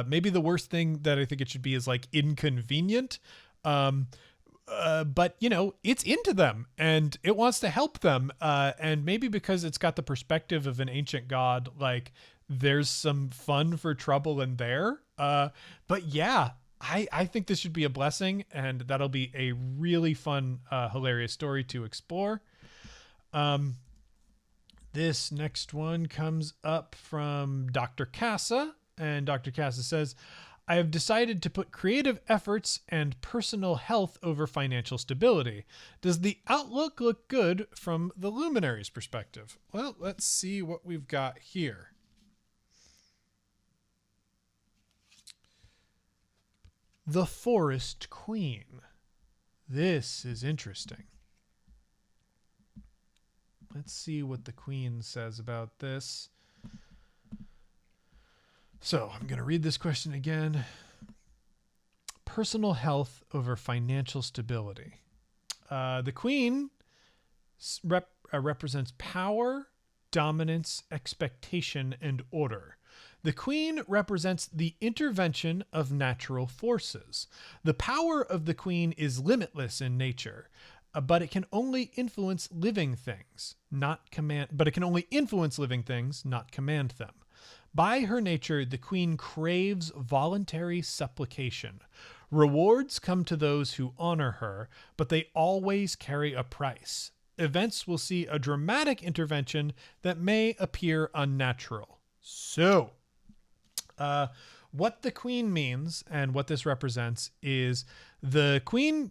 Maybe the worst thing that I think it should be is inconvenient. But it's into them and it wants to help them. And maybe because it's got the perspective of an ancient god, there's some fun for trouble in there. But yeah, I think this should be a blessing, and that'll be a really fun, hilarious story to explore. This next one comes up from Dr. Casa, and Dr. Casa says, I have decided to put creative efforts and personal health over financial stability. Does the outlook look good from the Luminaries' perspective? Well, let's see what we've got here. The Forest Queen. This is interesting. Let's see what the Queen says about this. So I'm going to read this question again. Personal health over financial stability. The Queen represents power, dominance, expectation, and order. The Queen represents the intervention of natural forces. The power of the Queen is limitless in nature. But it can only influence living things, not command them. By her nature, the Queen craves voluntary supplication. Rewards come to those who honor her, but they always carry a price. Events will see a dramatic intervention that may appear unnatural. So, what the Queen means and what this represents is the Queen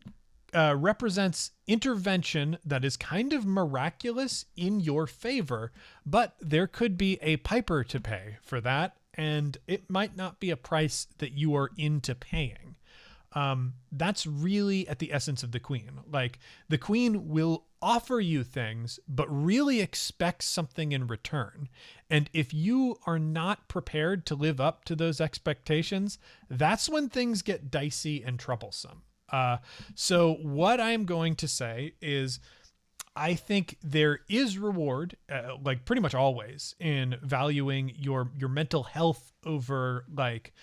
represents intervention that is kind of miraculous in your favor, but there could be a piper to pay for that, and it might not be a price that you are into paying. That's really at the essence of the queen. Like, the queen will offer you things, but really expects something in return. And if you are not prepared to live up to those expectations, that's when things get dicey and troublesome. So what I'm going to say is, I think there is reward, like pretty much always, in valuing your mental health over like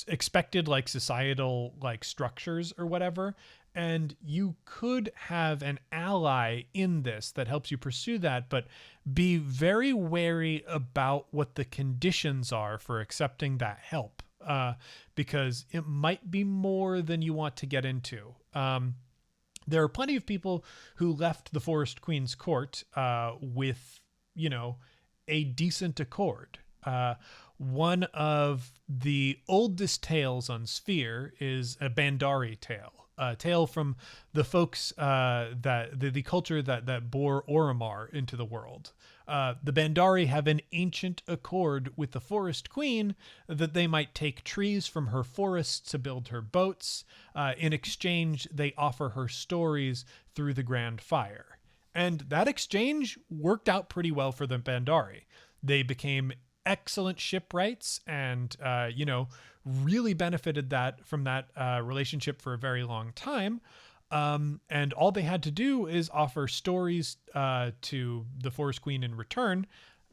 expected like societal like structures or whatever. And you could have an ally in this that helps you pursue that, but be very wary about what the conditions are for accepting that help, because it might be more than you want to get into. There are plenty of people who left the Forest Queen's court with, you know, a decent accord. One of the oldest tales on Sphere is a Bandari tale. A tale from the folks that the culture that bore Oromar into the world. The Bandari have an ancient accord with the Forest Queen that they might take trees from her forests to build her boats. In exchange, they offer her stories through the Grand Fire. And that exchange worked out pretty well for the Bandari. They became excellent shipwrights and, really benefited from that relationship for a very long time. And all they had to do is offer stories to the Forest Queen in return.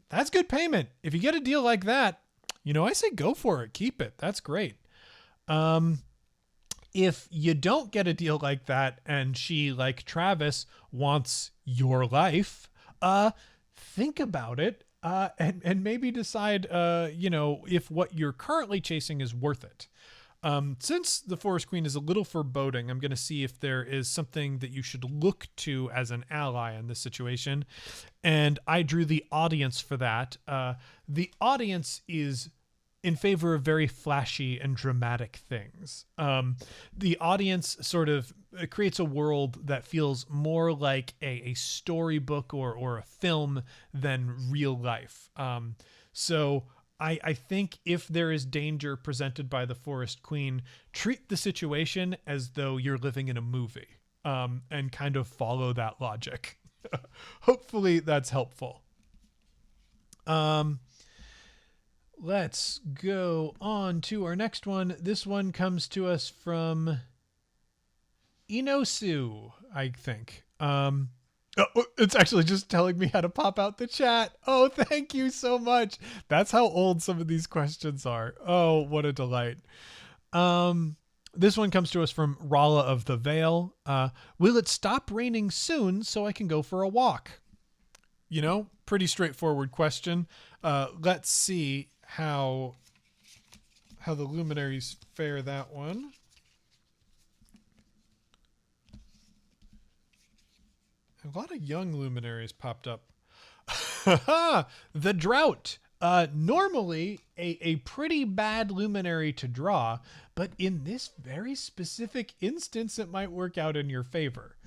That's good payment. If you get a deal like that, I say go for it. Keep it. That's great. If you don't get a deal like that and she, like Travis, wants your life, think about it. And maybe decide, if what you're currently chasing is worth it. Since the Forest Queen is a little foreboding, I'm going to see if there is something that you should look to as an ally in this situation. And I drew the audience for that. The audience is in favor of very flashy and dramatic things. The audience sort of creates a world that feels more like a storybook or a film than real life. So I think if there is danger presented by the Forest Queen, treat the situation as though you're living in a movie, and kind of follow that logic. Hopefully that's helpful. Let's go on to our next one. This one comes to us from Inosu, I think. It's actually just telling me how to pop out the chat. Oh, thank you so much. That's how old some of these questions are. Oh, what a delight. This one comes to us from Rala of the Vale. Will it stop raining soon so I can go for a walk? Pretty straightforward question. Let's see how the Luminaries fare that one. A lot of young Luminaries popped up. The Drought. Normally a pretty bad Luminary to draw, but in this very specific instance, it might work out in your favor.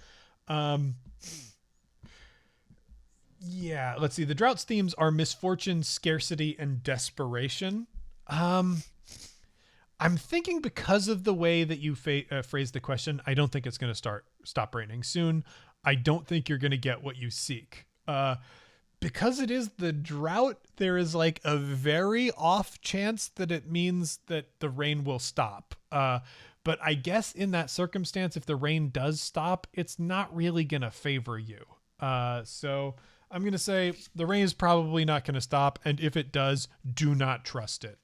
Yeah, let's see. The Drought's themes are misfortune, scarcity, and desperation. I'm thinking because of the way that you phrased the question, I don't think it's going to stop raining soon. I don't think you're going to get what you seek. Because it is the Drought, there is like a very off chance that it means that the rain will stop. But I guess in that circumstance, if the rain does stop, it's not really going to favor you. So I'm going to say the rain is probably not going to stop. And if it does, do not trust it.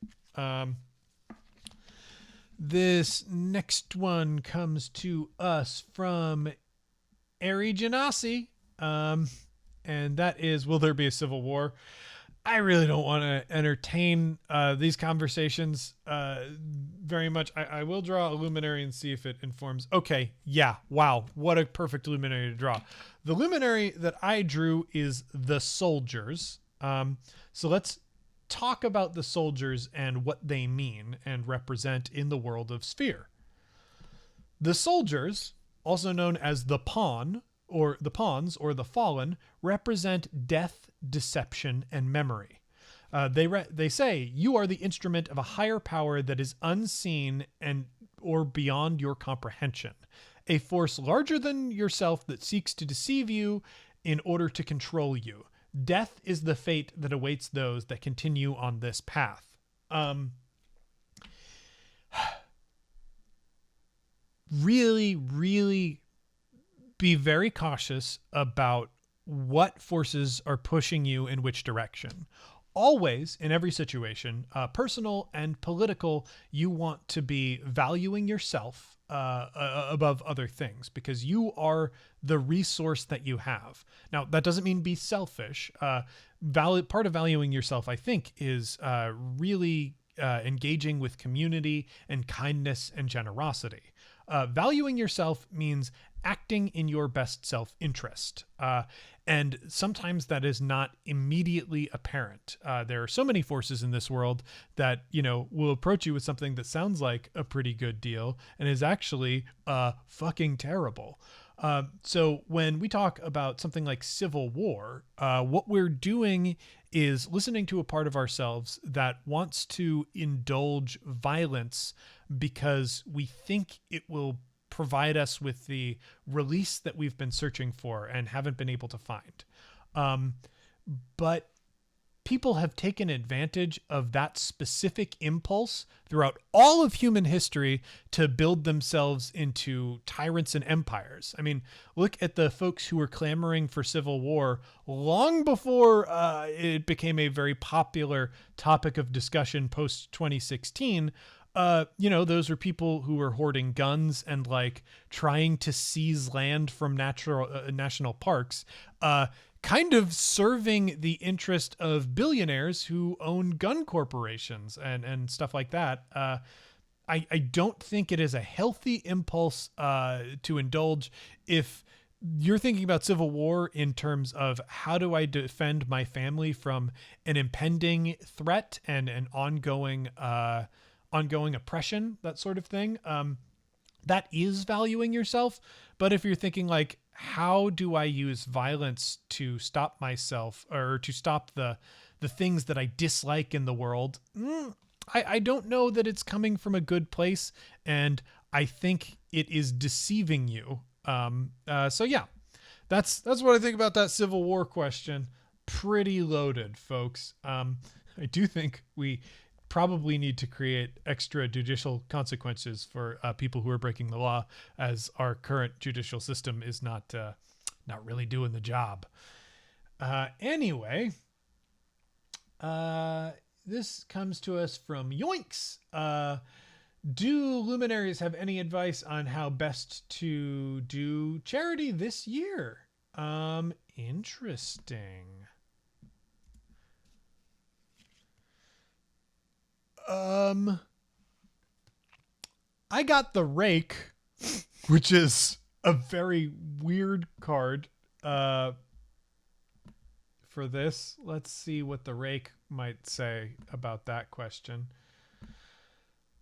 This next one comes to us from Ari Janasi. And that is, will there be a civil war? I really don't want to entertain these conversations very much. I will draw a Luminary and see if it informs. Okay, yeah, wow, what a perfect Luminary to draw. The Luminary that I drew is the soldiers. So let's talk about the soldiers and what they mean and represent in the world of Sphere. The soldiers, also known as the pawn or the pawns or the fallen, represent death, deception, and memory. They say you are the instrument of a higher power that is unseen and or beyond your comprehension, a force larger than yourself that seeks to deceive you in order to control you. Death is the fate that awaits those that continue on this path. Really, really be very cautious about what forces are pushing you in which direction. Always, in every situation, personal and political, you want to be valuing yourself above other things, because you are the resource that you have. Now, that doesn't mean be selfish. Part of valuing yourself, I think, is really engaging with community and kindness and generosity. Valuing yourself means acting in your best self-interest. And sometimes that is not immediately apparent. There are so many forces in this world that, will approach you with something that sounds like a pretty good deal and is actually fucking terrible. So when we talk about something like civil war, what we're doing is listening to a part of ourselves that wants to indulge violence because we think it will provide us with the release that we've been searching for and haven't been able to find. But people have taken advantage of that specific impulse throughout all of human history to build themselves into tyrants and empires. I mean, look at the folks who were clamoring for civil war long before it became a very popular topic of discussion post 2016. Those were people who were hoarding guns and trying to seize land from national parks, kind of serving the interest of billionaires who own gun corporations and stuff like that. I don't think it is a healthy impulse to indulge if you're thinking about civil war in terms of how do I defend my family from an impending threat and an ongoing oppression, that sort of thing. That is valuing yourself. But if you're thinking how do I use violence to stop myself or to stop the things that I dislike in the world, I don't know that it's coming from a good place. And I think it is deceiving you. So yeah, that's what I think about that Civil War question. Pretty loaded, folks. I do think we probably need to create extra judicial consequences for people who are breaking the law, as our current judicial system is not really doing the job. Anyway, this comes to us from Yoinks. Do Luminaries have any advice on how best to do charity this year? Interesting. I got the Rake, which is a very weird card for this. Let's see what the Rake might say about that question.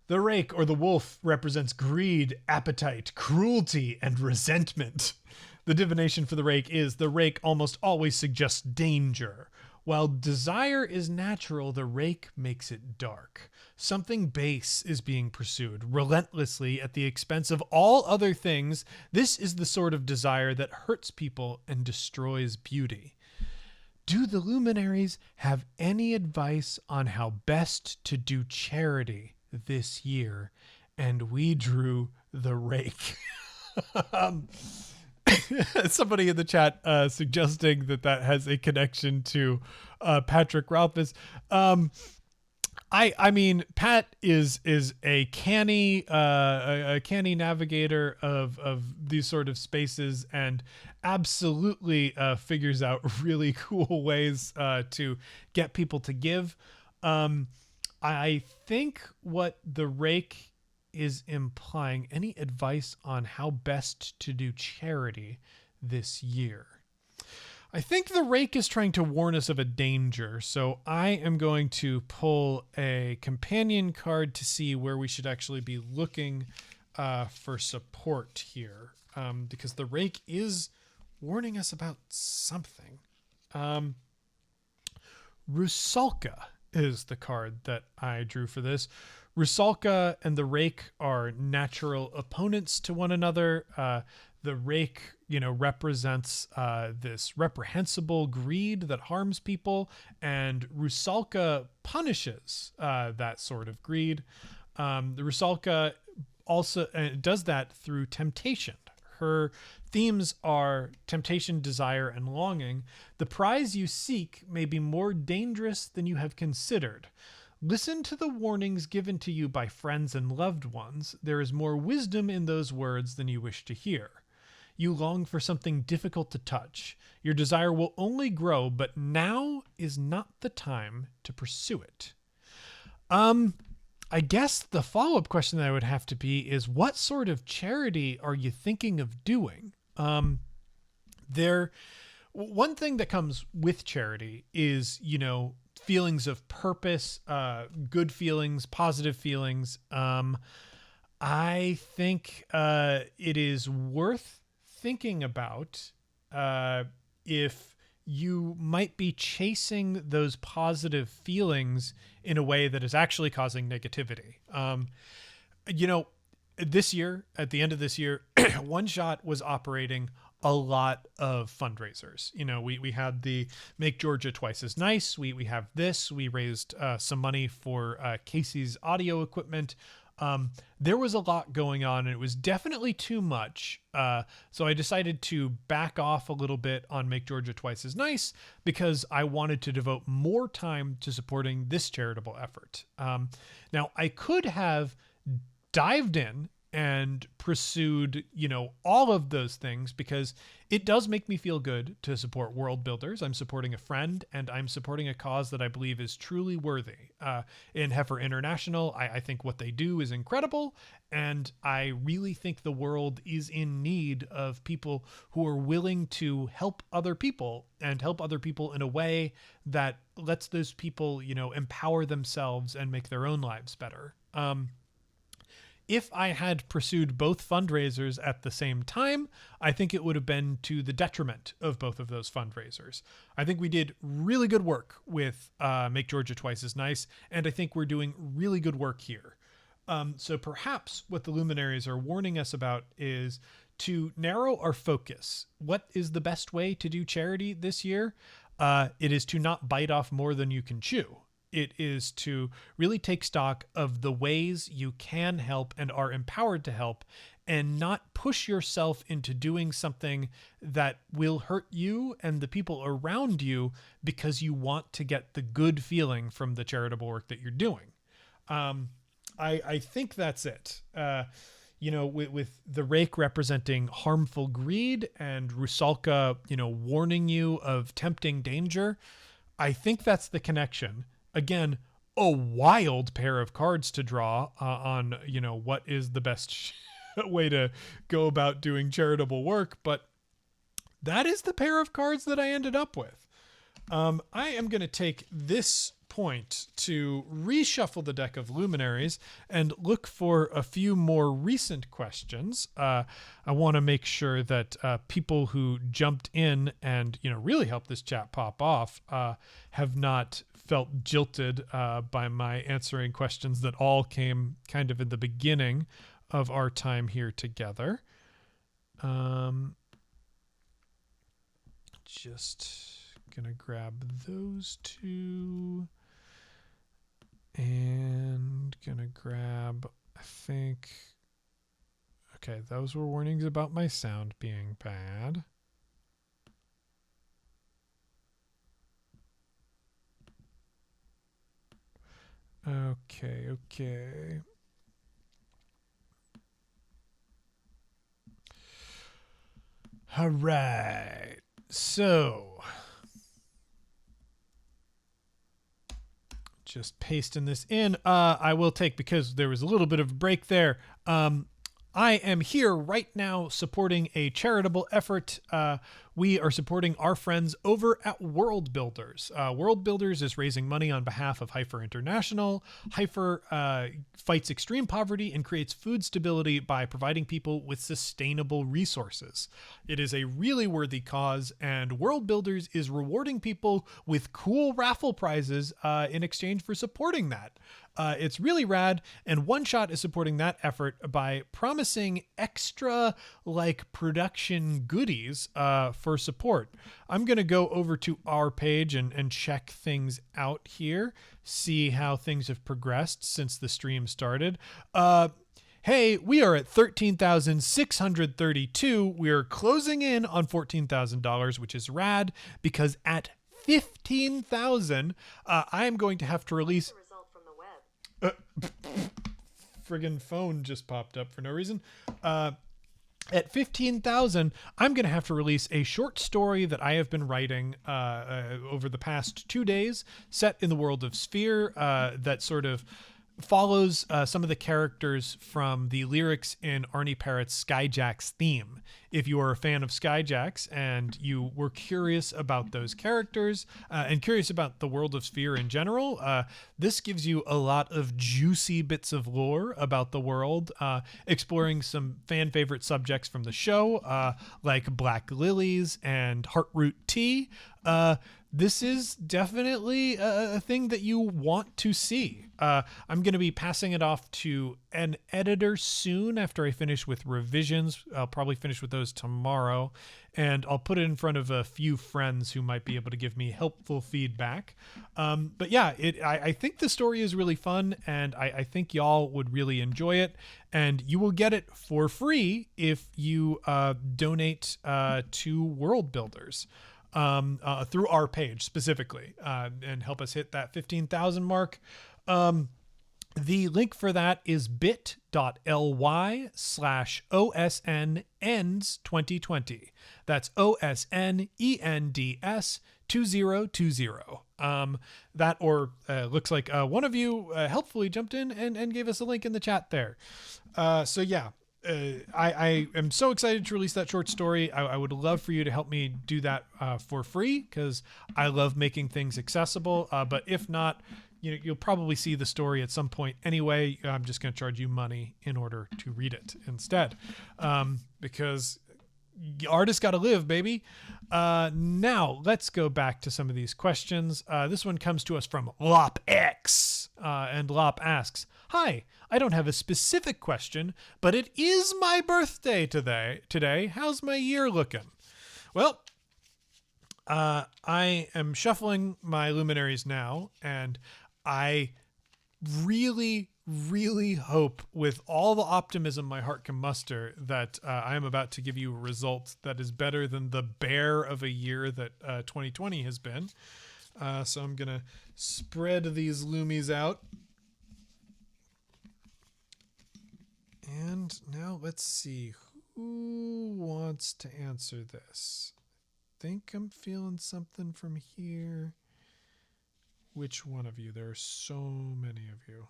The Rake, or the wolf, represents greed, appetite, cruelty, and resentment. The divination for the Rake is the Rake almost always suggests danger. While desire is natural, the Rake makes it dark. Something base is being pursued relentlessly at the expense of all other things. This is the sort of desire that hurts people and destroys beauty. Do the Luminaries have any advice on how best to do charity this year? And we drew the Rake. Somebody in the chat suggesting that has a connection to Patrick Rothfuss. I mean, Pat is a canny navigator of these sort of spaces, and absolutely figures out really cool ways to get people to give. I think what the Rake is implying, any advice on how best to do charity this year? I think the Rake is trying to warn us of a danger, so I am going to pull a companion card to see where we should actually be looking for support here, because the rake is warning us about something. Rusalka is the card that I drew for this. Rusalka and the rake are natural opponents to one another. The rake, represents this reprehensible greed that harms people, and Rusalka punishes that sort of greed. The Rusalka also does that through temptation. Her themes are temptation, desire, and longing. The prize you seek may be more dangerous than you have considered. Listen to the warnings given to you by friends and loved ones. There is more wisdom in those words than you wish to hear. You long for something difficult to touch. Your desire will only grow, but now is not the time to pursue it. I guess the follow-up question that I would have to be is, what sort of charity are you thinking of doing? One thing that comes with charity is, feelings of purpose, good feelings, positive feelings. I think it is worth thinking about if you might be chasing those positive feelings in a way that is actually causing negativity. This year, at the end of this year, One Shot was operating a lot of fundraisers. We had the Make Georgia Twice as Nice. We have this. We raised some money for Casey's audio equipment. There was a lot going on, and it was definitely too much. So I decided to back off a little bit on Make Georgia Twice as Nice because I wanted to devote more time to supporting this charitable effort. Now, I could have dived in and pursued, all of those things, because it does make me feel good to support world builders. I'm supporting a friend, and I'm supporting a cause that I believe is truly worthy. In Heifer International, I think what they do is incredible, and I really think the world is in need of people who are willing to help other people, and help other people in a way that lets those people, empower themselves and make their own lives better. If I had pursued both fundraisers at the same time, I think it would have been to the detriment of both of those fundraisers. I think we did really good work with Make Georgia Twice as Nice, and I think we're doing really good work here. So perhaps what the Luminaries are warning us about is to narrow our focus. What is the best way to do charity this year? It is to not bite off more than you can chew. It is to really take stock of the ways you can help and are empowered to help, and not push yourself into doing something that will hurt you and the people around you because you want to get the good feeling from the charitable work that you're doing. I think that's it. With the rake representing harmful greed and Rusalka, warning you of tempting danger, I think that's the connection. Again, a wild pair of cards to draw on, what is the best way to go about doing charitable work. But that is the pair of cards that I ended up with. I am going to take this point to reshuffle the deck of Luminaries and look for a few more recent questions. I want to make sure that people who jumped in and, really helped this chat pop off have not felt jilted by my answering questions that all came kind of in the beginning of our time here together. Just gonna grab those two and gonna grab, I think, okay, those were warnings about my sound being bad. Okay. All right. So, just pasting this in. I will take, because there was a little bit of a break there. I am here right now supporting a charitable effort. We are supporting our friends over at World Builders. World Builders is raising money on behalf of Heifer International. Heifer fights extreme poverty and creates food stability by providing people with sustainable resources. It is a really worthy cause, and World Builders is rewarding people with cool raffle prizes in exchange for supporting that. It's really rad, and One Shot is supporting that effort by promising extra production goodies for support. I'm going to go over to our page and check things out here, see how things have progressed since the stream started. Hey, we are at 13,632. We're closing in on $14,000, which is rad, because at 15,000, I am going to have to release... friggin' phone just popped up for no reason. At 15,000, I'm going to have to release a short story that I have been writing over the past 2 days, set in the world of Sphere, that sort of follows some of the characters from the lyrics in Arnie Parrott's Skyjack's theme. If you are a fan of Skyjacks and you were curious about those characters and curious about the world of Sphere in general, this gives you a lot of juicy bits of lore about the world, exploring some fan favorite subjects from the show, like Black Lilies and Heartroot Tea. This is definitely a thing that you want to see. I'm going to be passing it off to an editor soon after I finish with revisions. I'll probably finish with those tomorrow, and I'll put it in front of a few friends who might be able to give me helpful feedback. But yeah, I think the story is really fun, and I think y'all would really enjoy it, and you will get it for free if you donate to World Builders. Through our page specifically, and help us hit that 15,000 mark. The link for that is bit.ly/OSNends2020. That's OSNENDS 2020. That, or looks like one of you helpfully jumped in and gave us a link in the chat there. So yeah. I am so excited to release that short story. I would love for you to help me do that for free, because I love making things accessible. But if not, you'll probably see the story at some point anyway. I'm just going to charge you money in order to read it instead, because artists got to live, baby. Now let's go back to some of these questions. This one comes to us from LopX, and Lop asks, "Hi, I don't have a specific question, but it is my birthday today. How's my year looking?" Well, I am shuffling my Luminaries now, and I really, really hope with all the optimism my heart can muster that I am about to give you a result that is better than the bear of a year that 2020 has been. So I'm going to spread these Lumies out. And now let's see, who wants to answer this? I think I'm feeling something from here. Which one of you? There are so many of you.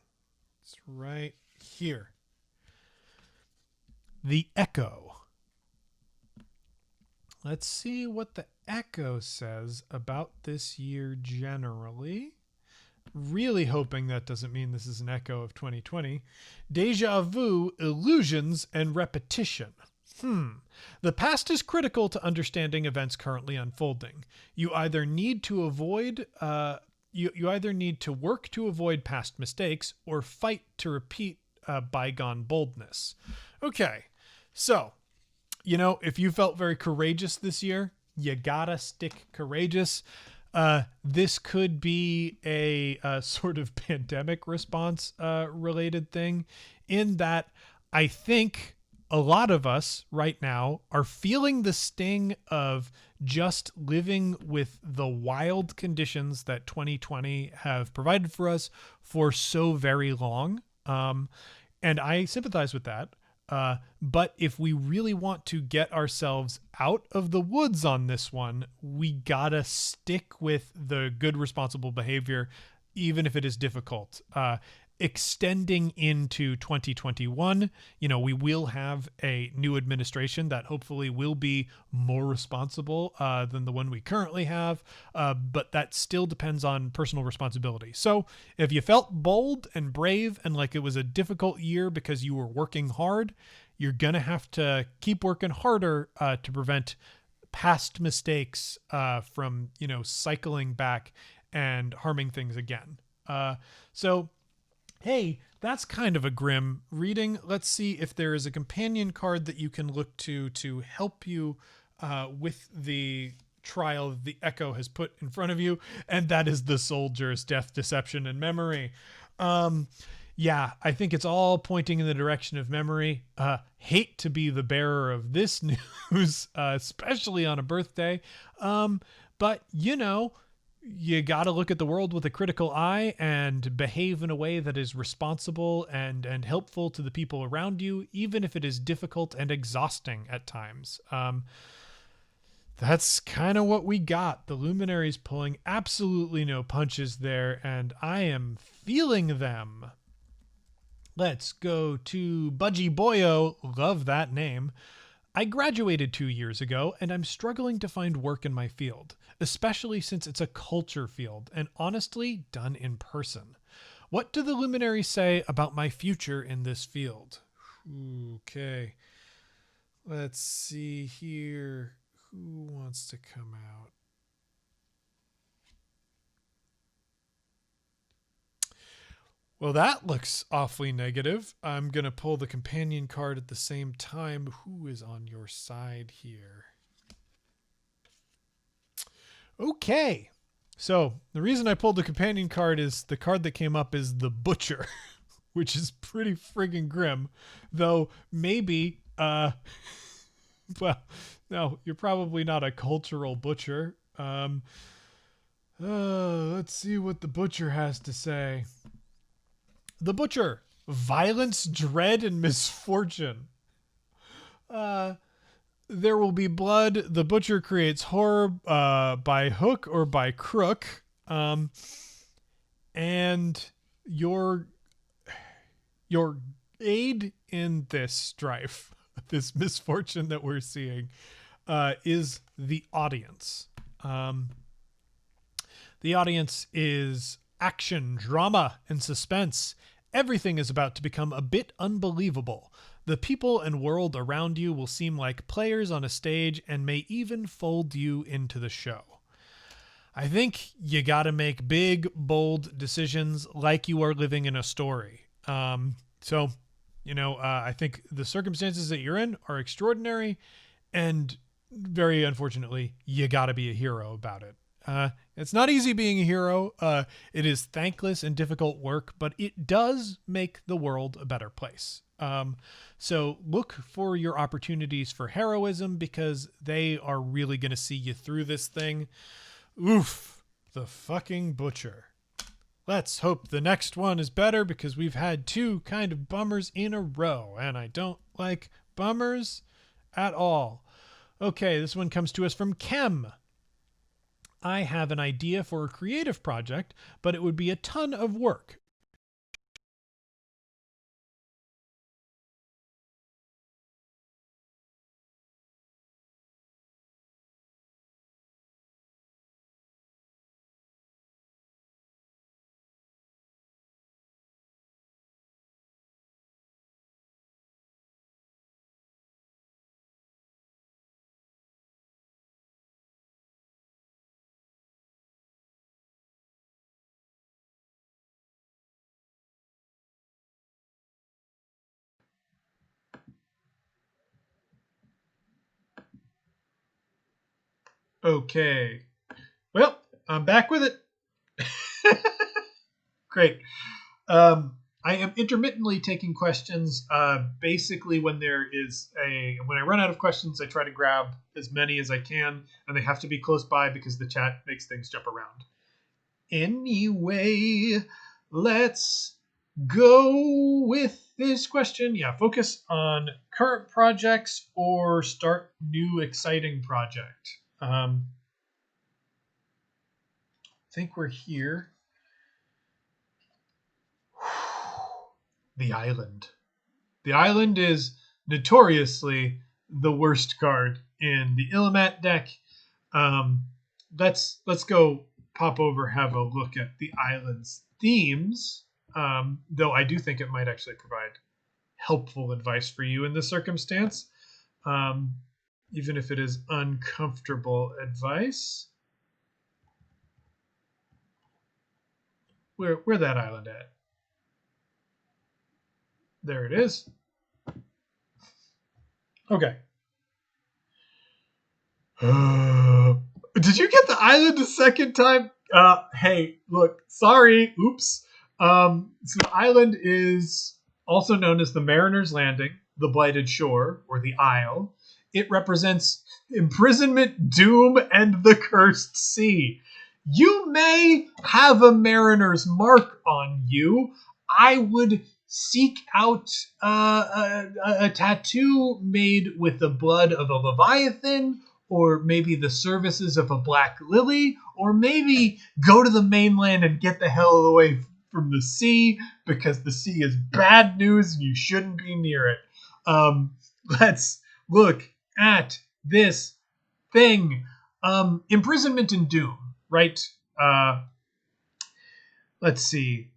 It's right here. The Echo. Let's see what the Echo says about this year generally. Really hoping that doesn't mean this is an echo of 2020. Deja vu, illusions, and repetition. The past is critical to understanding events currently unfolding. You either need to avoid, you either need to work to avoid past mistakes or fight to repeat bygone boldness. Okay, so, if you felt very courageous this year, you gotta stick courageous. This could be a sort of pandemic response related thing, in that I think a lot of us right now are feeling the sting of just living with the wild conditions that 2020 have provided for us for so very long. And I sympathize with that. But if we really want to get ourselves out of the woods on this one, we gotta stick with the good, responsible behavior, even if it is difficult. extending into 2021. We will have a new administration that hopefully will be more responsible than the one we currently have, but that still depends on personal responsibility. So if you felt bold and brave and like it was a difficult year because you were working hard, you're going to have to keep working harder to prevent past mistakes from, cycling back and harming things again. So hey, that's kind of a grim reading. Let's see if there is a companion card that you can look to help you with the trial the Echo has put in front of you, and that is the Soldier's Death, Deception, and Memory. Yeah, I think it's all pointing in the direction of memory. Hate to be the bearer of this news, especially on a birthday. But you got to look at the world with a critical eye and behave in a way that is responsible and helpful to the people around you, even if it is difficult and exhausting at times. That's kind of what we got. The Luminaries pulling absolutely no punches there, and I am feeling them. Let's go to Budgie Boyo. Love that name. I graduated 2 years ago, and I'm struggling to find work in my field, especially since it's a culture field and honestly done in person. What do the Luminaries say about my future in this field? Okay. Let's see here. Who wants to come out? Well, that looks awfully negative. I'm going to pull the companion card at the same time. Who is on your side here? Okay. So the reason I pulled the companion card is the card that came up is the Butcher, which is pretty friggin' grim. Though maybe, well, no, you're probably not a cultural butcher. Let's see what the Butcher has to say. The Butcher, violence, dread, and misfortune. There will be blood. The Butcher creates horror by hook or by crook. And your aid in this strife, this misfortune that we're seeing, is the audience. The audience is action, drama, and suspense. Everything is about to become a bit unbelievable. The people and world around you will seem like players on a stage and may even fold you into the show. I think you got to make big, bold decisions like you are living in a story. I think the circumstances that you're in are extraordinary, and very unfortunately, you got to be a hero about it. It's not easy being a hero. It is thankless and difficult work, but it does make the world a better place. So look for your opportunities for heroism because they are really going to see you through this thing. Oof, the fucking Butcher. Let's hope the next one is better because we've had two kind of bummers in a row, and I don't like bummers at all. Okay, this one comes to us from Kem. I have an idea for a creative project, but it would be a ton of work. Okay. Well, I'm back with it. Great. I am intermittently taking questions. Basically, when I run out of questions, I try to grab as many as I can, and they have to be close by because the chat makes things jump around. Anyway, let's go with this question. Yeah, focus on current projects or start new exciting project. I think we're here. the Island. The Island is notoriously the worst card in the Illimat deck. Um, let's go pop over, have a look at the Island's themes. Though I do think it might actually provide helpful advice for you in this circumstance, um, even if it is uncomfortable advice. Where that island at? There it is. Okay. Did you get the island a second time? Hey, look, sorry, oops. So the island is also known as the Mariner's Landing, the Blighted Shore, or the Isle. It represents imprisonment, doom, and the cursed sea. You may have a mariner's mark on you. I would seek out a tattoo made with the blood of a leviathan, or maybe the services of a black lily, or maybe go to the mainland and get the hell away from the sea, because the sea is bad news and you shouldn't be near it. Let's look at this thing. Imprisonment and doom, right? Let's see.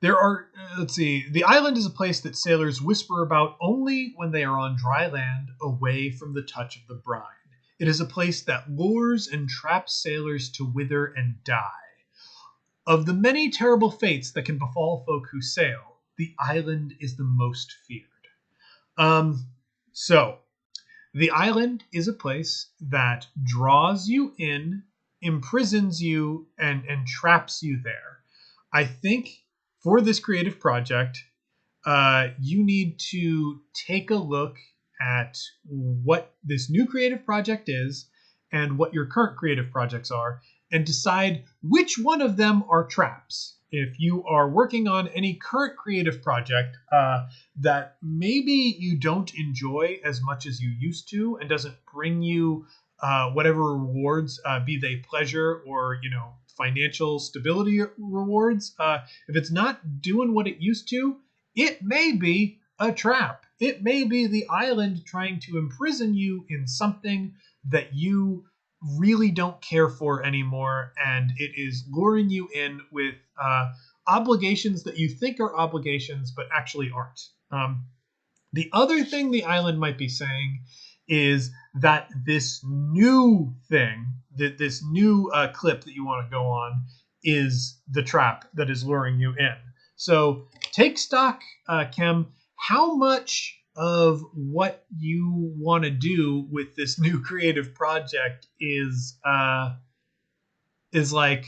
The island is a place that sailors whisper about only when they are on dry land, away from the touch of the brine. It is a place that lures and traps sailors to wither and die. Of the many terrible fates that can befall folk who sail, the island is the most feared. So, the island is a place that draws you in, imprisons you, and traps you there. I think for this creative project, you need to take a look at what this new creative project is and what your current creative projects are, and decide which one of them are traps. If you are working on any current creative project that maybe you don't enjoy as much as you used to and doesn't bring you whatever rewards, be they pleasure or financial stability rewards, if it's not doing what it used to, it may be a trap. It may be the island trying to imprison you in something that you really don't care for anymore, and it is luring you in with obligations that you think are obligations but actually aren't. The other thing the island might be saying is that this new thing, that this new clip that you want to go on, is the trap that is luring you in. So take stock, Kem. How much of what you want to do with this new creative project is like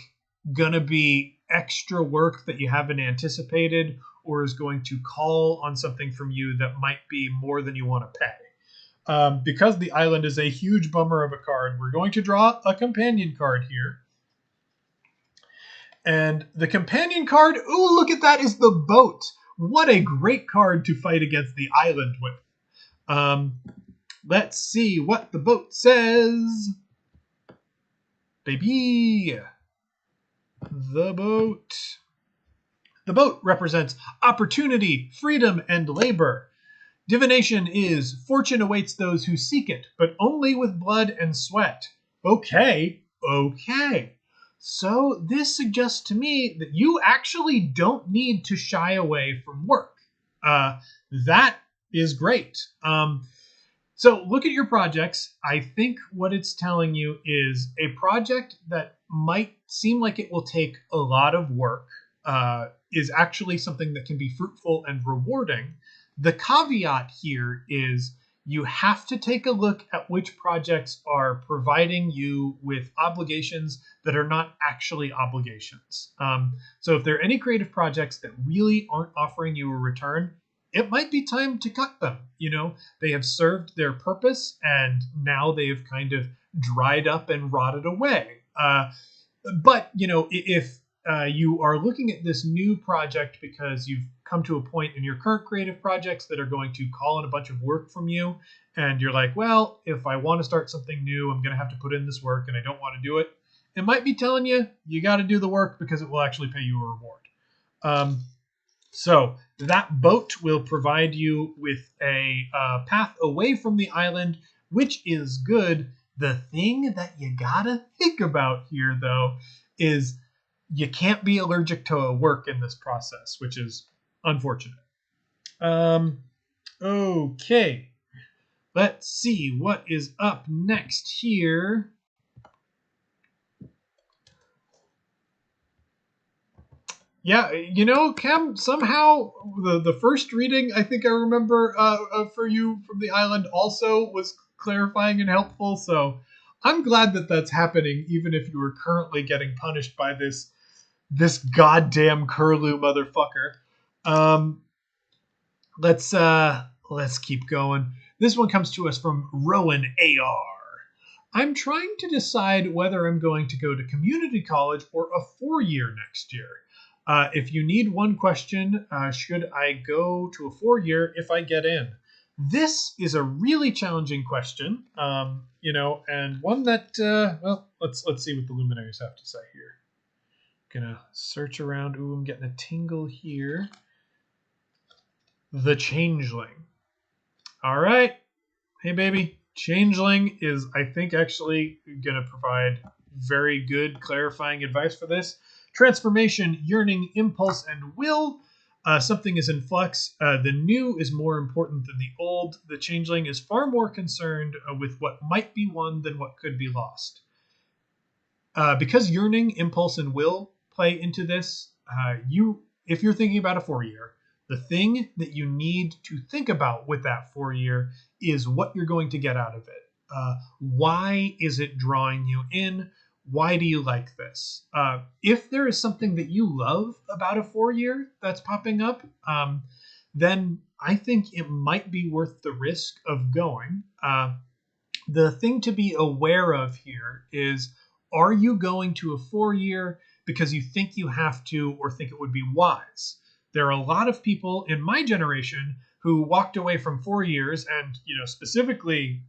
gonna be extra work that you haven't anticipated, or is going to call on something from you that might be more than you want to pay? Because the island is a huge bummer of a card, we're going to draw a companion card here. And the companion card, ooh, look at that, is the boat. What a great card to fight against the island with. Let's see what the boat says. Baby. The boat. The boat represents opportunity, freedom, and labor. Divination is fortune awaits those who seek it, but only with blood and sweat. Okay. So this suggests to me that you actually don't need to shy away from work. That is great. So look at your projects. I think what it's telling you is a project that might seem like it will take a lot of work is actually something that can be fruitful and rewarding. The caveat here is you have to take a look at which projects are providing you with obligations that are not actually obligations. So if there are any creative projects that really aren't offering you a return, it might be time to cut them. They have served their purpose and now they've kind of dried up and rotted away. But if you are looking at this new project because you've come to a point in your current creative projects that are going to call in a bunch of work from you, and you're like, well, if I want to start something new, I'm going to have to put in this work and I don't want to do it, it might be telling you got to do the work because it will actually pay you a reward. So that boat will provide you with a path away from the island, which is good. The thing that you gotta think about here, though, is you can't be allergic to work in this process, which is unfortunate. Okay. Let's see what is up next here. Yeah, Cam, somehow the first reading I think I remember for you from the island also was clarifying and helpful. So I'm glad that that's happening, even if you were currently getting punished by this goddamn curlew motherfucker. Um, let's keep going. This one comes to us from Rowan AR. I'm trying to decide whether I'm going to go to community college or a 4-year next year. If you need one question, should I go to a 4-year if I get in? This is a really challenging question, and one that well, let's see what the Luminaries have to say here. Gonna search around. Ooh, I'm getting a tingle here. The Changeling. All right. Hey, baby. Changeling is, I think, actually going to provide very good clarifying advice for this. Transformation, yearning, impulse, and will. Something is in flux. The new is more important than the old. The Changeling is far more concerned with what might be won than what could be lost. Because yearning, impulse, and will play into this, if you're thinking about a 4-year, the thing that you need to think about with that 4-year is what you're going to get out of it. Why is it drawing you in? Why do you like this? If there is something that you love about a 4-year that's popping up, then I think it might be worth the risk of going. The thing to be aware of here is, are you going to a 4-year because you think you have to or think it would be wise? There are a lot of people in my generation who walked away from 4 years and, specifically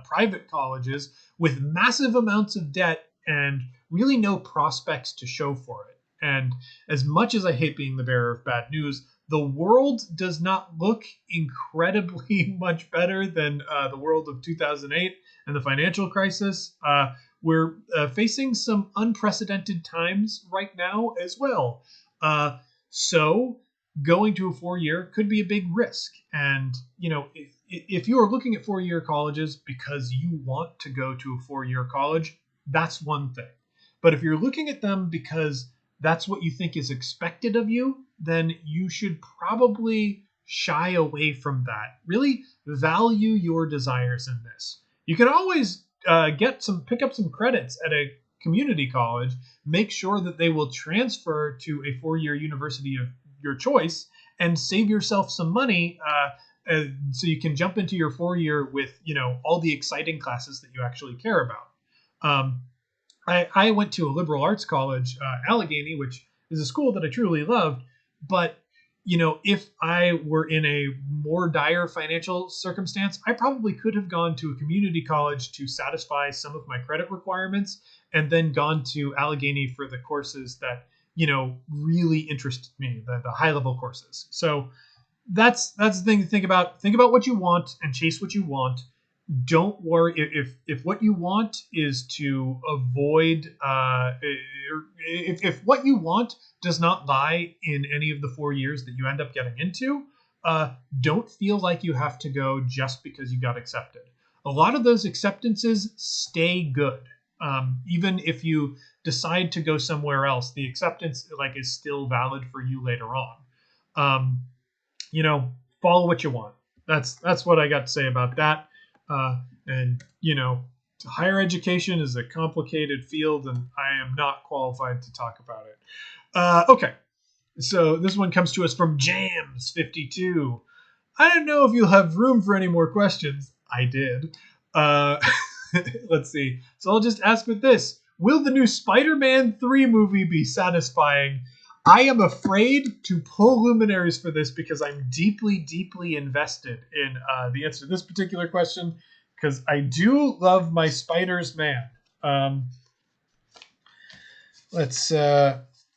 private colleges with massive amounts of debt and really no prospects to show for it. And as much as I hate being the bearer of bad news, the world does not look incredibly much better than the world of 2008 and the financial crisis. We're facing some unprecedented times right now as well. So going to a 4-year could be a big risk. And, if you are looking at 4-year colleges because you want to go to a 4-year college, that's one thing. But if you're looking at them because that's what you think is expected of you, then you should probably shy away from that. Really value your desires in this. You can always pick up some credits at a community college. Make sure that they will transfer to a 4-year university of your choice and save yourself some money so you can jump into your 4-year with all the exciting classes that you actually care about. I went to a liberal arts college, Allegheny, which is a school that I truly loved. But, if I were in a more dire financial circumstance, I probably could have gone to a community college to satisfy some of my credit requirements and then gone to Allegheny for the courses that, really interested me, the high level courses. So that's the thing to think about. Think about what you want and chase what you want. Don't worry if what you want is to avoid if what you want does not lie in any of the 4 years that you end up getting into, don't feel like you have to go just because you got accepted. A lot of those acceptances stay good. Even if you decide to go somewhere else, the acceptance is still valid for you later on. Follow what you want. That's what I got to say about that. And higher education is a complicated field, and I am not qualified to talk about it. Okay, so this one comes to us from Jams52. I don't know if you'll have room for any more questions. I did. Let's see. So I'll just ask with this. Will the new Spider-Man 3 movie be satisfying? I am afraid to pull Luminaries for this because I'm deeply, deeply invested in the answer to this particular question, because I do love my Spiders, man. Let's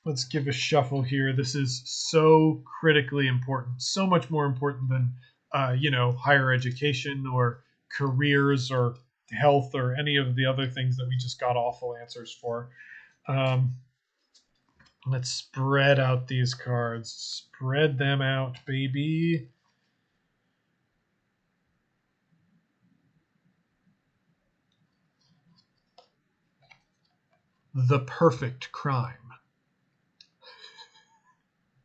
Let's give a shuffle here. This is so critically important, so much more important than, higher education or careers or health or any of the other things that we just got awful answers for. Um, let's spread out these cards. Spread them out, baby. The perfect crime.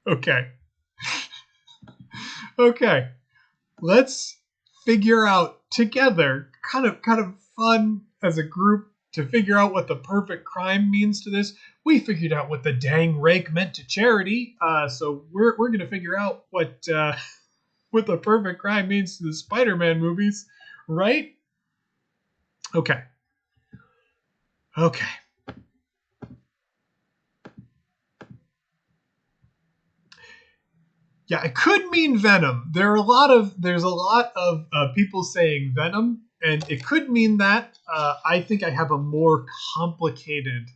Okay. Okay. Let's figure out together, kind of fun as a group to figure out what the perfect crime means to this. We figured out what the dang rake meant to charity, so we're gonna figure out what the perfect crime means to the Spider-Man movies, right? Okay. Okay. Yeah, it could mean Venom. There's a lot of people saying Venom, and it could mean that. I think I have a more complicated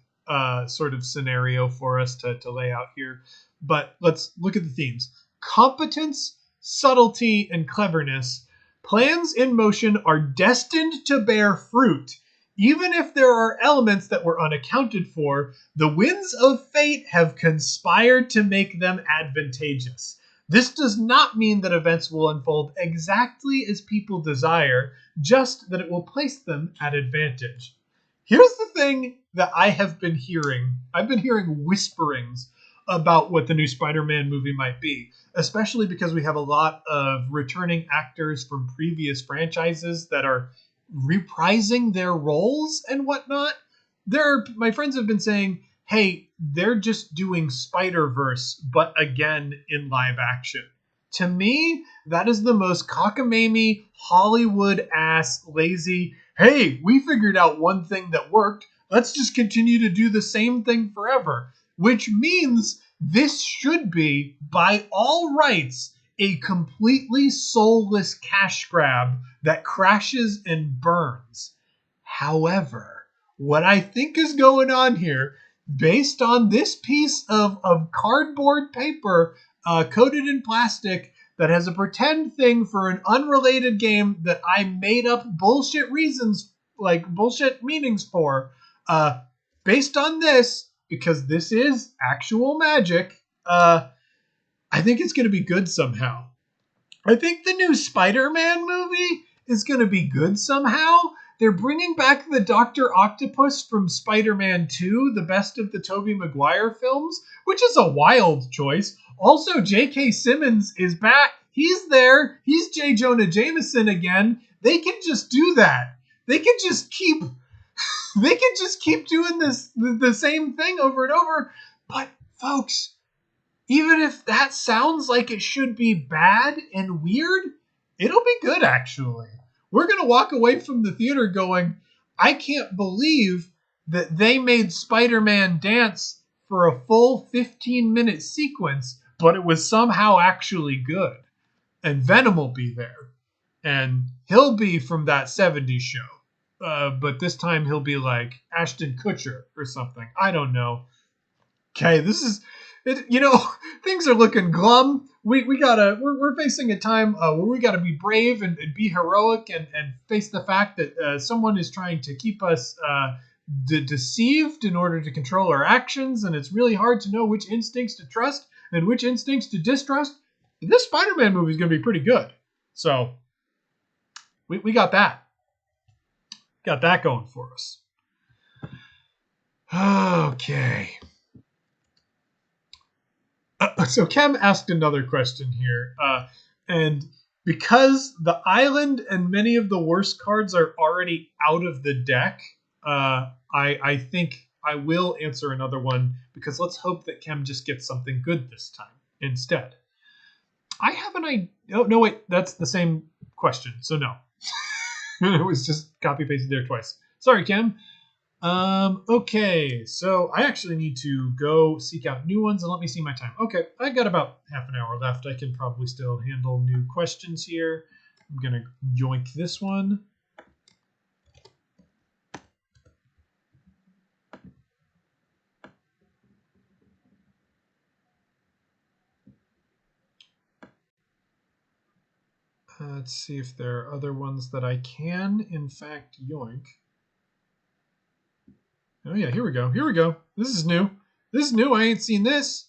sort of scenario for us to lay out here. But let's look at the themes: competence, subtlety, and cleverness. Plans in motion are destined to bear fruit. Even if there are elements that were unaccounted for, the winds of fate have conspired to make them advantageous. This does not mean that events will unfold exactly as people desire, just that it will place them at advantage. Here's the thing that I have been hearing. I've been hearing whisperings about what the new Spider-Man movie might be, especially because we have a lot of returning actors from previous franchises that are reprising their roles and whatnot. My friends have been saying, hey, they're just doing Spider-Verse, but again in live action. To me, that is the most cockamamie, Hollywood-ass, lazy, hey, we figured out one thing that worked, let's just continue to do the same thing forever. Which means this should be, by all rights, a completely soulless cash grab that crashes and burns. However, what I think is going on here, based on this piece of cardboard paper coated in plastic that has a pretend thing for an unrelated game that I made up bullshit reasons, like bullshit meanings for, based on this, because this is actual magic, I think it's going to be good somehow. I think the new Spider-Man movie is going to be good somehow. They're bringing back the Dr. Octopus from Spider-Man 2, the best of the Tobey Maguire films, which is a wild choice. Also, J.K. Simmons is back. He's there. He's J. Jonah Jameson again. They can just do that. They can just keep doing the same thing over and over. But folks, even if that sounds like it should be bad and weird, it'll be good, actually. We're going to walk away from the theater going, I can't believe that they made Spider-Man dance for a full 15-minute sequence, but it was somehow actually good. And Venom will be there. And he'll be from that 70s show. But this time he'll be like Ashton Kutcher or something. I don't know. Okay, this is it. Things are looking glum. We're facing a time where we gotta be brave and be heroic and face the fact that someone is trying to keep us deceived in order to control our actions, and it's really hard to know which instincts to trust and which instincts to distrust. This Spider-Man movie is gonna be pretty good. So we got that. Got that going for us. Okay. So Kem asked another question here, and because the island and many of the worst cards are already out of the deck, I think I will answer another one because let's hope that Kem just gets something good this time instead. I have an idea. Oh, no, wait, that's the same question, so no. It was just copy pasted there twice. Sorry, Kem. Okay, so I actually need to go seek out new ones and let me see my time. Okay, I got about half an hour left. I can probably still handle new questions here. I'm gonna yoink this one. Let's see if there are other ones that I can, in fact, yoink. Oh, yeah, here we go. Here we go. This is new. This is new. I ain't seen this.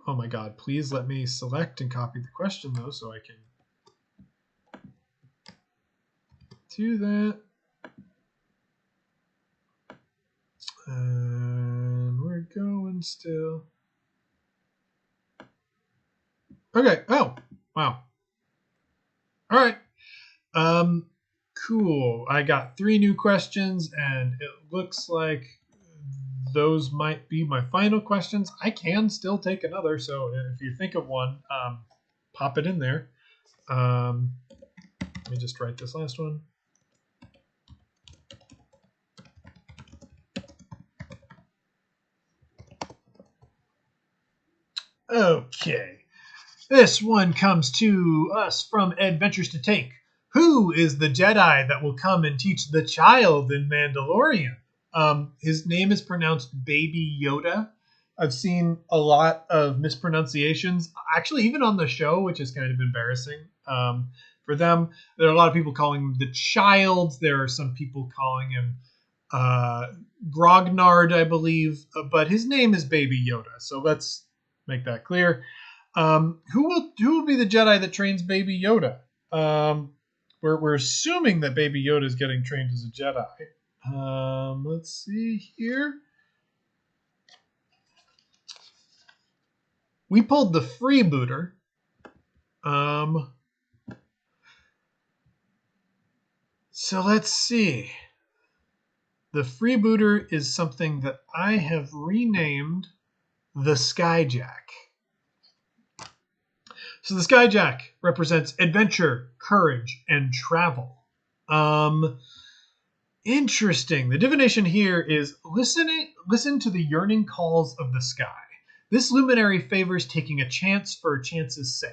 Oh, my God. Please let me select and copy the question, though, so I can do that. And we're going still. Okay. Oh, wow. All right. Cool. I got 3 new questions, and it looks like those might be my final questions. I can still take another, so if you think of one, pop it in there. Let me just write this last one. Okay. This one comes to us from Adventures to Take. Who is the Jedi that will come and teach the child in Mandalorian? His name is pronounced Baby Yoda. I've seen a lot of mispronunciations, actually, even on the show, which is kind of embarrassing for them. There are a lot of people calling him the child. There are some people calling him Grognard, I believe, but his name is Baby Yoda. So let's make that clear. Who will be the Jedi that trains Baby Yoda? We're assuming that Baby Yoda is getting trained as a Jedi. Let's see here. We pulled the freebooter. So let's see. The freebooter is something that I have renamed the Skyjack. So the Skyjack represents adventure, courage, and travel. Interesting. The divination here is listen to the yearning calls of the sky. This luminary favors taking a chance for a chance's sake.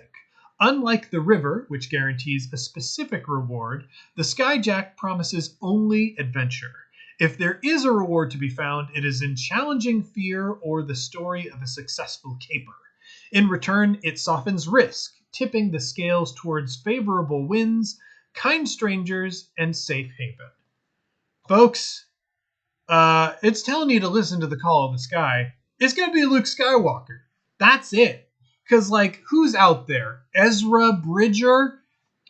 Unlike the river, which guarantees a specific reward, the Skyjack promises only adventure. If there is a reward to be found, it is in challenging fear or the story of a successful caper. In return, it softens risk, tipping the scales towards favorable winds, kind strangers, and safe haven. Folks, it's telling you to listen to the call of the sky. It's going to be Luke Skywalker. That's it. Because, like, who's out there? Ezra Bridger?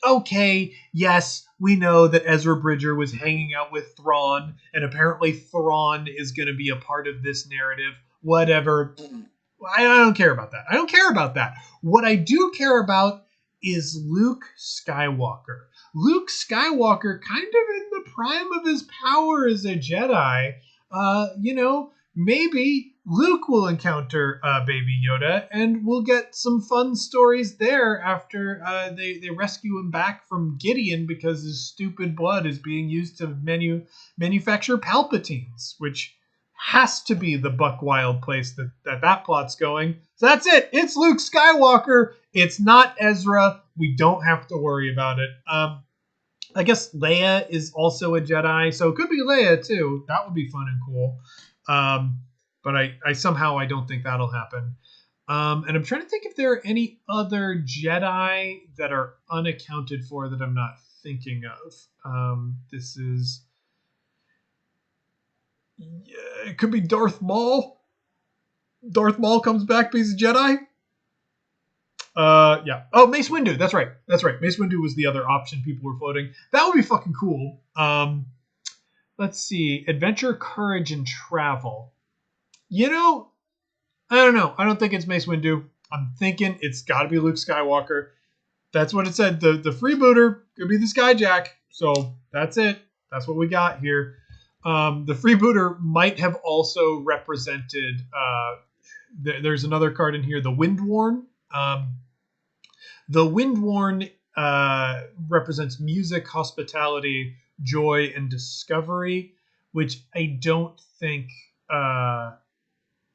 Okay, yes, we know that Ezra Bridger was hanging out with Thrawn, and apparently Thrawn is going to be a part of this narrative. Whatever. I don't care about that. I don't care about that. What I do care about is Luke Skywalker. Luke Skywalker, kind of in the prime of his power as a Jedi, maybe Luke will encounter Baby Yoda, and we'll get some fun stories there after they rescue him back from Gideon because his stupid blood is being used to manufacture Palpatines, which has to be the buck wild place that plot's going. So that's it. It's Luke Skywalker. It's not Ezra. We don't have to worry about it. I guess Leia is also a Jedi, so it could be Leia too. That would be fun and cool. But I somehow I don't think that'll happen. And I'm trying to think if there are any other Jedi that are unaccounted for that I'm not thinking of. This is... Yeah, it could be Darth Maul. Darth Maul comes back, but he's a Jedi. Yeah. Oh, Mace Windu. That's right. Mace Windu was the other option people were floating. That would be fucking cool. Let's see. Adventure, courage, and travel. I don't know. I don't think it's Mace Windu. I'm thinking it's got to be Luke Skywalker. That's what it said. The freebooter could be the Skyjack. So that's it. That's what we got here. The freebooter might have also represented. There's another card in here, the Windworn. The Windworn represents music, hospitality, joy, and discovery, which I don't think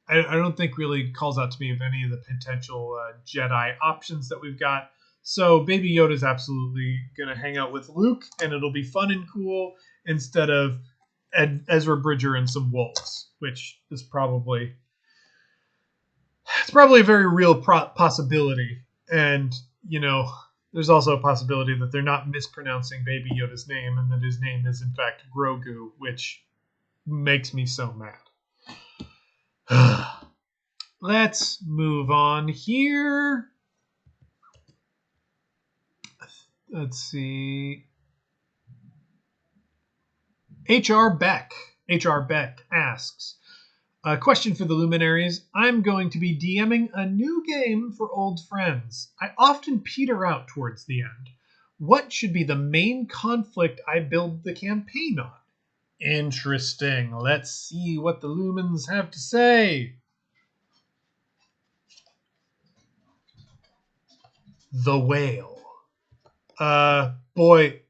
I don't think really calls out to me of any of the potential Jedi options that we've got. So Baby Yoda is absolutely gonna hang out with Luke, and it'll be fun and cool instead of Ezra Bridger and some wolves, which is probably a very real possibility. And there's also a possibility that they're not mispronouncing Baby Yoda's name and that his name is in fact Grogu, which makes me so mad. Let's move on here. Let's see. HR Beck asks, a question for the Luminaries. I'm going to be DMing a new game for old friends. I often peter out towards the end. What should be the main conflict I build the campaign on? Interesting. Let's see what the Lumens have to say. The Whale. Boy,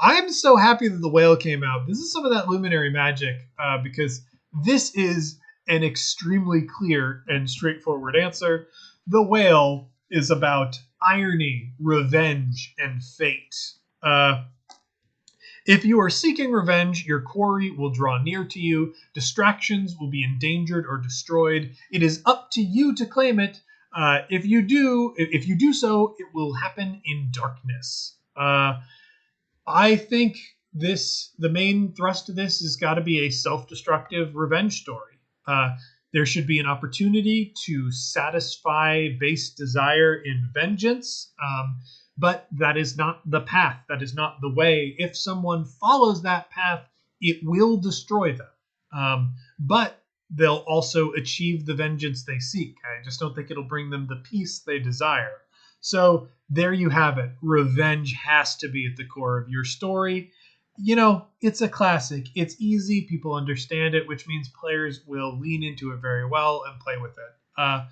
I'm so happy that The Whale came out. This is some of that Luminary magic, because this is an extremely clear and straightforward answer. The Whale is about irony, revenge, and fate. If you are seeking revenge, your quarry will draw near to you. Distractions will be endangered or destroyed. It is up to you to claim it. If you do so, it will happen in darkness. I think the main thrust of this has got to be a self-destructive revenge story. There should be an opportunity to satisfy base desire in vengeance, but that is not the path. That is not the way. If someone follows that path, it will destroy them. But they'll also achieve the vengeance they seek. I just don't think it'll bring them the peace they desire. So there you have it. Revenge has to be at the core of your story. You know, it's a classic. It's easy. People understand it, which means players will lean into it very well and play with it.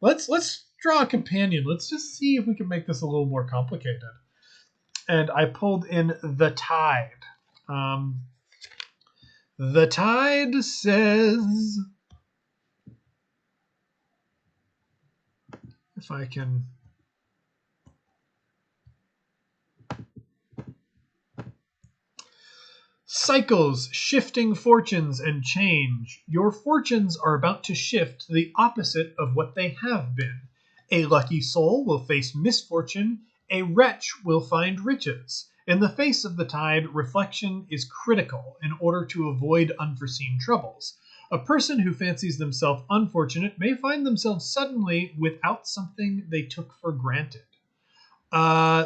Let's draw a companion. Let's just see if we can make this a little more complicated. And I pulled in The Tide. The Tide says, if I can... Cycles, shifting fortunes, and change. Your fortunes are about to shift to the opposite of what they have been. A lucky soul will face misfortune. A wretch will find riches. In the face of the tide, reflection is critical in order to avoid unforeseen troubles. A person who fancies themselves unfortunate may find themselves suddenly without something they took for granted.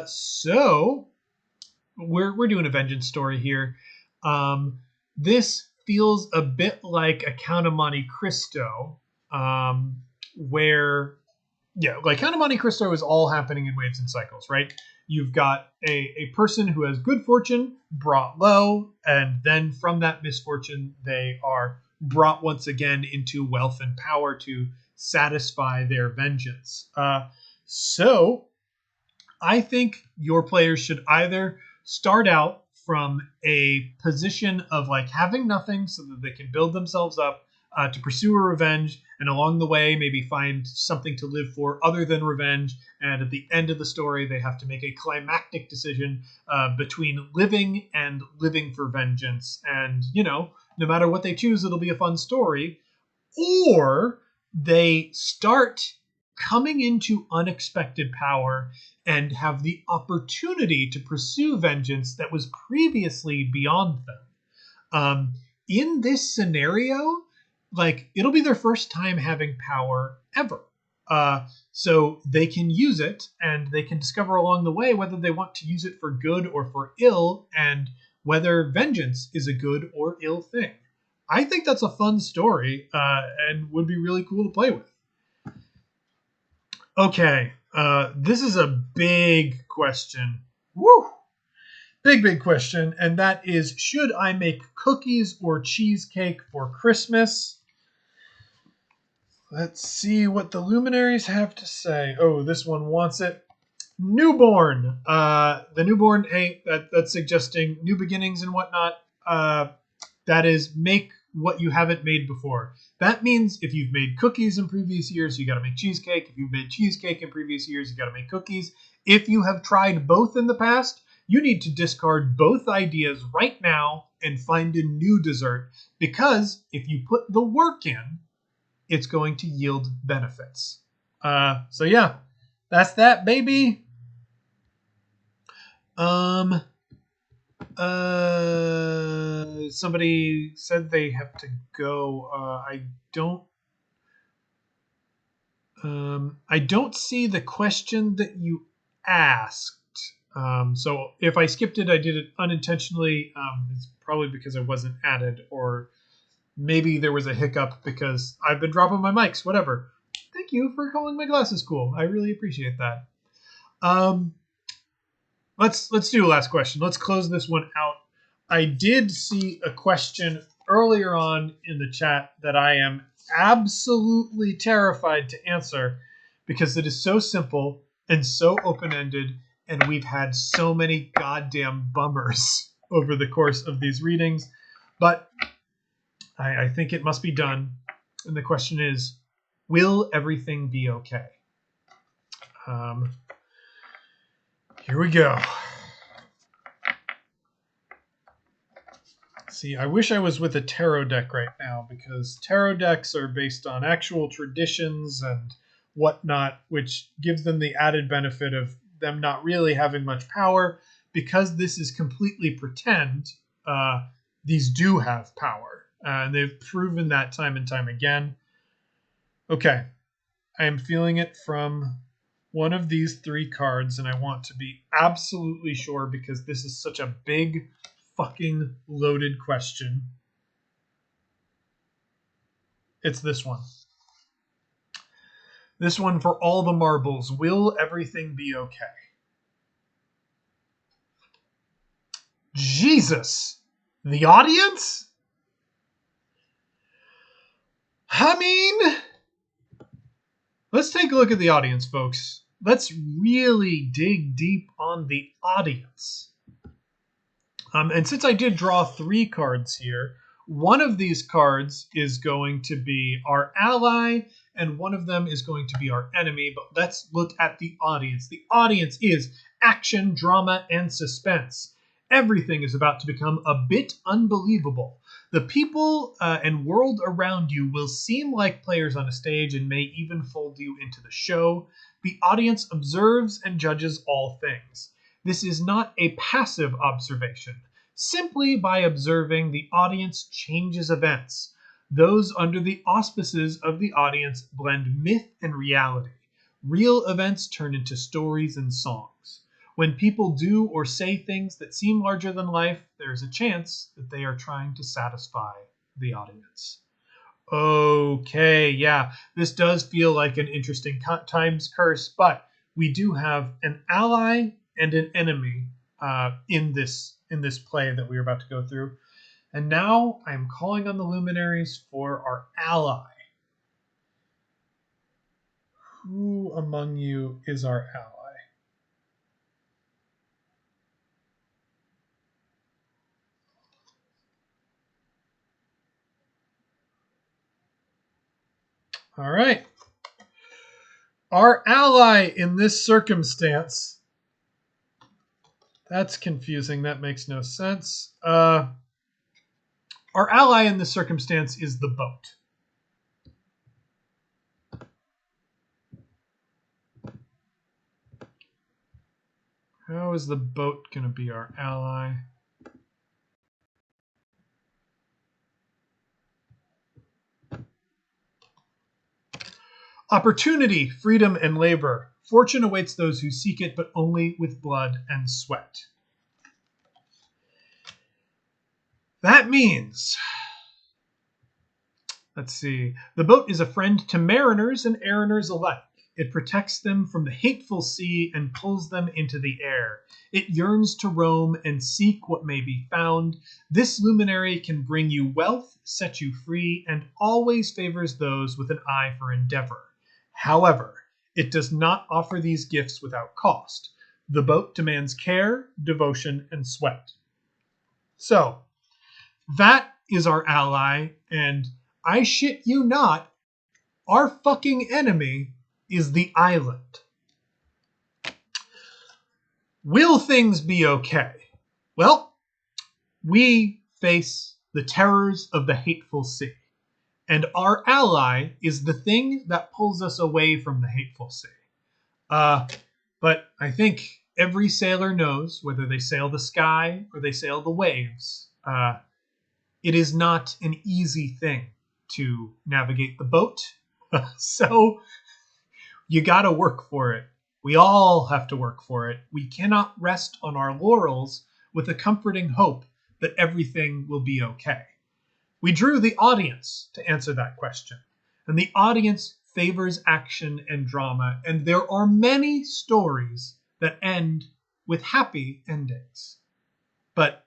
So we're doing a vengeance story here. This feels a bit like a Count of Monte Cristo, where, like Count of Monte Cristo is all happening in waves and cycles, right? You've got a person who has good fortune brought low, and then from that misfortune, they are brought once again into wealth and power to satisfy their vengeance. So I think your players should either start out from a position of like having nothing so that they can build themselves up to pursue a revenge, and along the way maybe find something to live for other than revenge, and at the end of the story they have to make a climactic decision between living and living for vengeance, and no matter what they choose, it'll be a fun story. Or they start coming into unexpected power and have the opportunity to pursue vengeance that was previously beyond them. In this scenario, like, it'll be their first time having power ever. So they can use it, and they can discover along the way whether they want to use it for good or for ill, and whether vengeance is a good or ill thing. I think that's a fun story, and would be really cool to play with. Okay, this is a big question. Woo! Big question, and that is, should I make cookies or cheesecake for Christmas? Let's see what the Luminaries have to say. Oh, this one wants it. Newborn. The newborn, hey, that's suggesting new beginnings and whatnot. That is, make what you haven't made before. That means if you've made cookies in previous years, you got to make cheesecake. If you've made cheesecake in previous years, you got to make cookies. If you have tried both in the past, you need to discard both ideas right now and find a new dessert, because if you put the work in, it's going to yield benefits. So yeah, that's that, baby. Um. Somebody said they have to go. Don't. I don't see the question that you asked. So if I skipped it, I did it unintentionally. It's probably because I wasn't added, or maybe there was a hiccup because I've been dropping my mics. Whatever. Thank you for calling my glasses cool. I really appreciate that. Um, let's do a last question. Let's close this one out. I did see a question earlier on in the chat that I am absolutely terrified to answer because it is so simple and so open-ended, and we've had so many goddamn bummers over the course of these readings. But I think it must be done. And the question is, will everything be okay? Here we go. See, I wish I was with a tarot deck right now, because tarot decks are based on actual traditions and whatnot, which gives them the added benefit of them not really having much power. Because this is completely pretend, these do have power. And they've proven that time and time again. Okay, I am feeling it from one of these three cards, and I want to be absolutely sure because this is such a big fucking loaded question. It's this one. This one for all the marbles. Will everything be okay? Jesus! The audience? I mean, let's take a look at the audience, folks. Let's really dig deep on the audience. And since I did draw three cards here, one of these cards is going to be our ally, and one of them is going to be our enemy. But let's look at the audience. The audience is action, drama, and suspense. Everything is about to become a bit unbelievable. The people and world around you will seem like players on a stage and may even fold you into the show. The audience observes and judges all things. This is not a passive observation. Simply by observing, the audience changes events. Those under the auspices of the audience blend myth and reality. Real events turn into stories and songs. When people do or say things that seem larger than life, there's a chance that they are trying to satisfy the audience. Okay, yeah, this does feel like an interesting times curse, but we do have an ally and an enemy in this play that we're about to go through. And now I'm calling on the Luminaries for our ally. Who among you is our ally? All right. Our ally in this circumstance. That's confusing. That makes no sense. Our ally in this circumstance is the boat. How is the boat going to be our ally? Opportunity, freedom, and labor. Fortune awaits those who seek it, but only with blood and sweat. That means, let's see, the boat is a friend to mariners and airners alike. It protects them from the hateful sea and pulls them into the air. It yearns to roam and seek what may be found. This luminary can bring you wealth, set you free, and always favors those with an eye for endeavor. However, it does not offer these gifts without cost. The boat demands care, devotion, and sweat. So, that is our ally, and I shit you not, our fucking enemy is the island. Will things be okay? Well, we face the terrors of the hateful sea, and our ally is the thing that pulls us away from the hateful sea. But I think every sailor knows, whether they sail the sky or they sail the waves, it is not an easy thing to navigate the boat. So you got to work for it. We all have to work for it. We cannot rest on our laurels with a comforting hope that everything will be okay. We drew the audience to answer that question, and the audience favors action and drama, and there are many stories that end with happy endings. But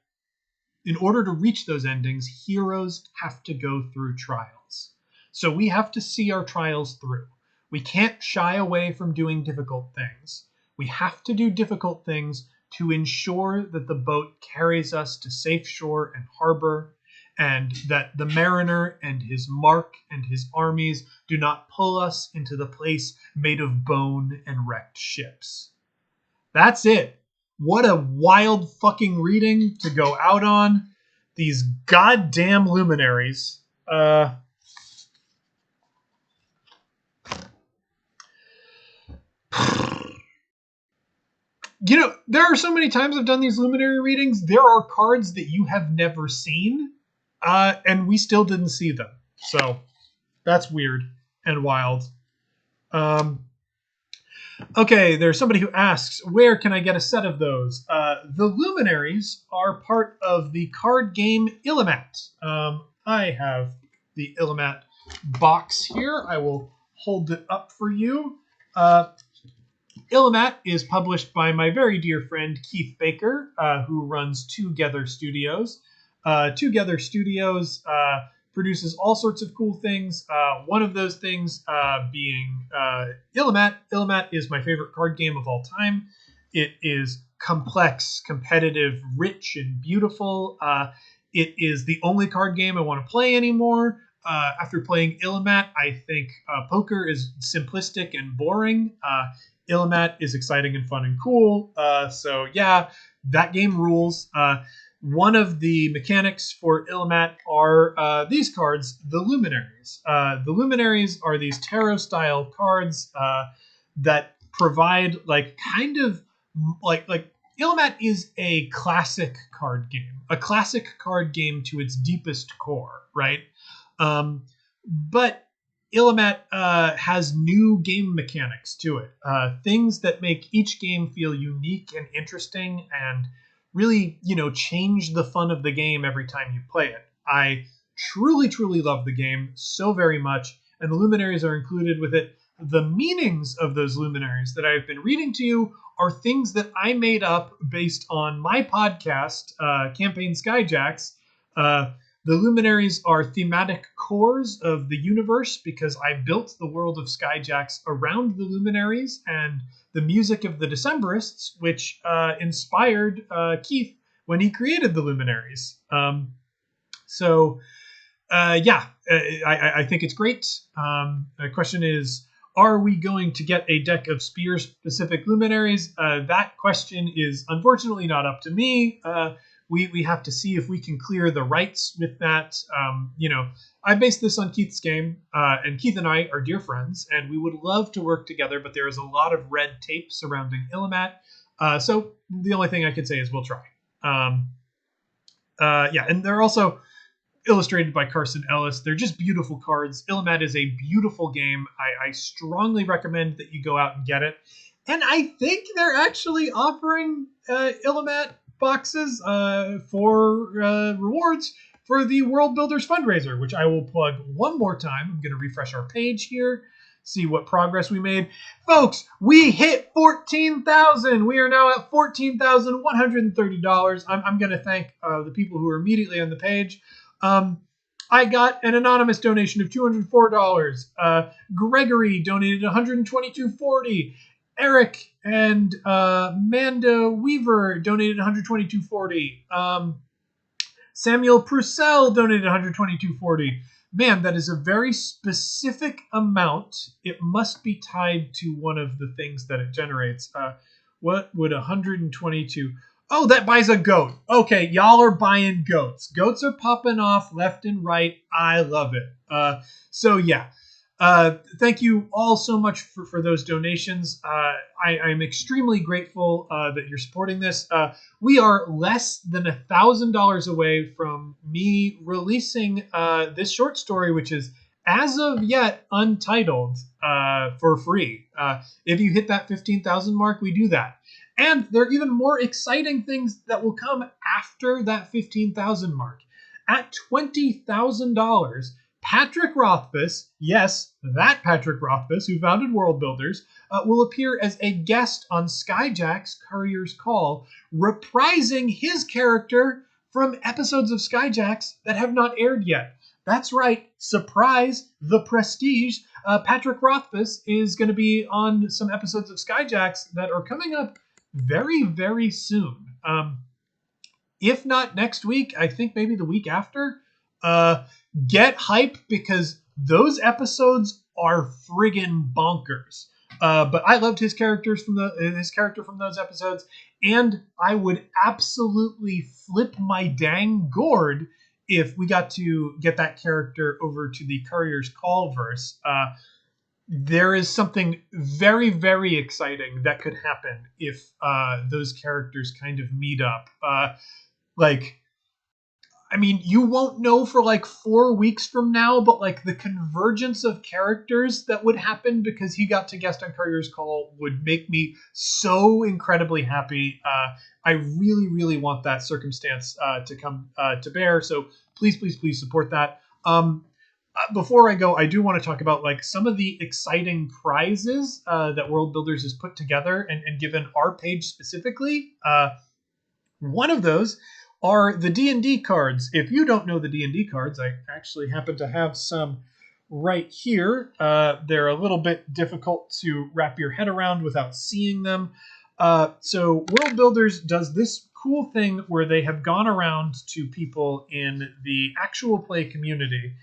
in order to reach those endings, heroes have to go through trials. So we have to see our trials through. We can't shy away from doing difficult things. We have to do difficult things to ensure that the boat carries us to safe shore and harbor, and that the mariner and his mark and his armies do not pull us into the place made of bone and wrecked ships. That's it. What a wild fucking reading to go out on. These goddamn luminaries. You know, there are so many times I've done these luminary readings. There are cards that you have never seen, and we still didn't see them. So that's weird and wild. Okay, there's somebody who asks, where can I get a set of those? The Luminaries are part of the card game Illimat. I have the Illimat box here. I will hold it up for you. Illimat is published by my very dear friend Keith Baker, who runs Together Studios. Together Studios produces all sorts of cool things. One of those things being Illimat. Illimat is my favorite card game of all time. It is complex, competitive, rich, and beautiful. It is the only card game I want to play anymore. After playing Illimat, I think poker is simplistic and boring. Illimat is exciting and fun and cool. So yeah, that game rules. One of the mechanics for Illimat are these cards, the Luminaries. The Luminaries are these tarot-style cards that provide like Illimat is a classic card game to its deepest core, right? But Illimat has new game mechanics to it, things that make each game feel unique and interesting and really, change the fun of the game every time you play it. I truly, truly love the game so very much, and the Luminaries are included with it. The meanings of those Luminaries that I've been reading to you are things that I made up based on my podcast, Campaign Skyjacks. The Luminaries are thematic cores of the universe because I built the world of Skyjacks around the Luminaries and the music of the Decemberists, which inspired Keith when he created the Luminaries. I think it's great. The question is, are we going to get a deck of Spear-specific Luminaries? That question is unfortunately not up to me. We have to see if we can clear the rights with that. I based this on Keith's game, and Keith and I are dear friends, and we would love to work together, but there is a lot of red tape surrounding Illimat. So the only thing I can say is we'll try. And they're also illustrated by Carson Ellis. They're just beautiful cards. Illimat is a beautiful game. I strongly recommend that you go out and get it. And I think they're actually offering Illimat boxes for rewards for the World Builders fundraiser, which I will plug one more time. I'm going to refresh our page here, see what progress we made. Folks, we hit 14,000. We are now at $14,130. I'm going to thank the people who are immediately on the page. I got an anonymous donation of $204. Gregory donated $122.40. Eric and Manda Weaver donated $122.40. Samuel Purcell donated $122.40. Man, that is a very specific amount. It must be tied to one of the things that it generates. What would 122? Oh, that buys a goat. Okay, y'all are buying goats. Goats are popping off left and right. I love it. Thank you all so much for those donations. I'm extremely grateful that you're supporting this. We are less than $1,000 away from me releasing this short story, which is as of yet untitled, for free. If you hit that 15,000 mark, we do that. And there are even more exciting things that will come after that 15,000 mark. At $20,000, Patrick Rothfuss, yes, that Patrick Rothfuss who founded World Builders, will appear as a guest on Skyjack's Courier's Call, reprising his character from episodes of Skyjacks that have not aired yet. That's right, surprise, The Prestige. Patrick Rothfuss is going to be on some episodes of Skyjacks that are coming up very, very soon. If not next week, I think maybe the week after. Get hype because those episodes are friggin' bonkers. But I loved his character from those episodes, and I would absolutely flip my dang gourd if we got to get that character over to the Courier's Call verse. There is something very, very exciting that could happen if those characters kind of meet up. I mean, you won't know for like 4 weeks from now, but like the convergence of characters that would happen because he got to guest on Courier's Call would make me so incredibly happy. I really, really want that circumstance to come to bear. So please, please, please support that. Before I go, I do want to talk about like some of the exciting prizes that World Builders has put together and given our page specifically. One of those are the D&D cards. If you don't know the D&D cards, I actually happen to have some right here. They're a little bit difficult to wrap your head around without seeing them. So World Builders does this cool thing where they have gone around to people in the actual play community,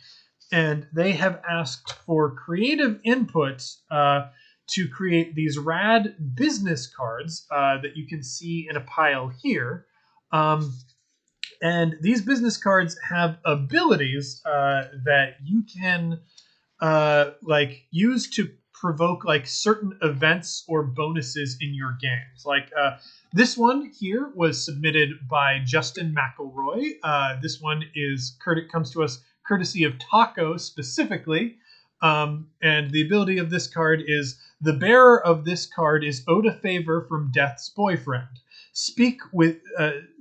and they have asked for creative input to create these rad business cards that you can see in a pile here. And these business cards have abilities that you can use to provoke like certain events or bonuses in your games. Like this one here was submitted by Justin McElroy. This one comes to us courtesy of Taco specifically. And the ability of this card is the bearer of this card is owed a favor from Death's boyfriend.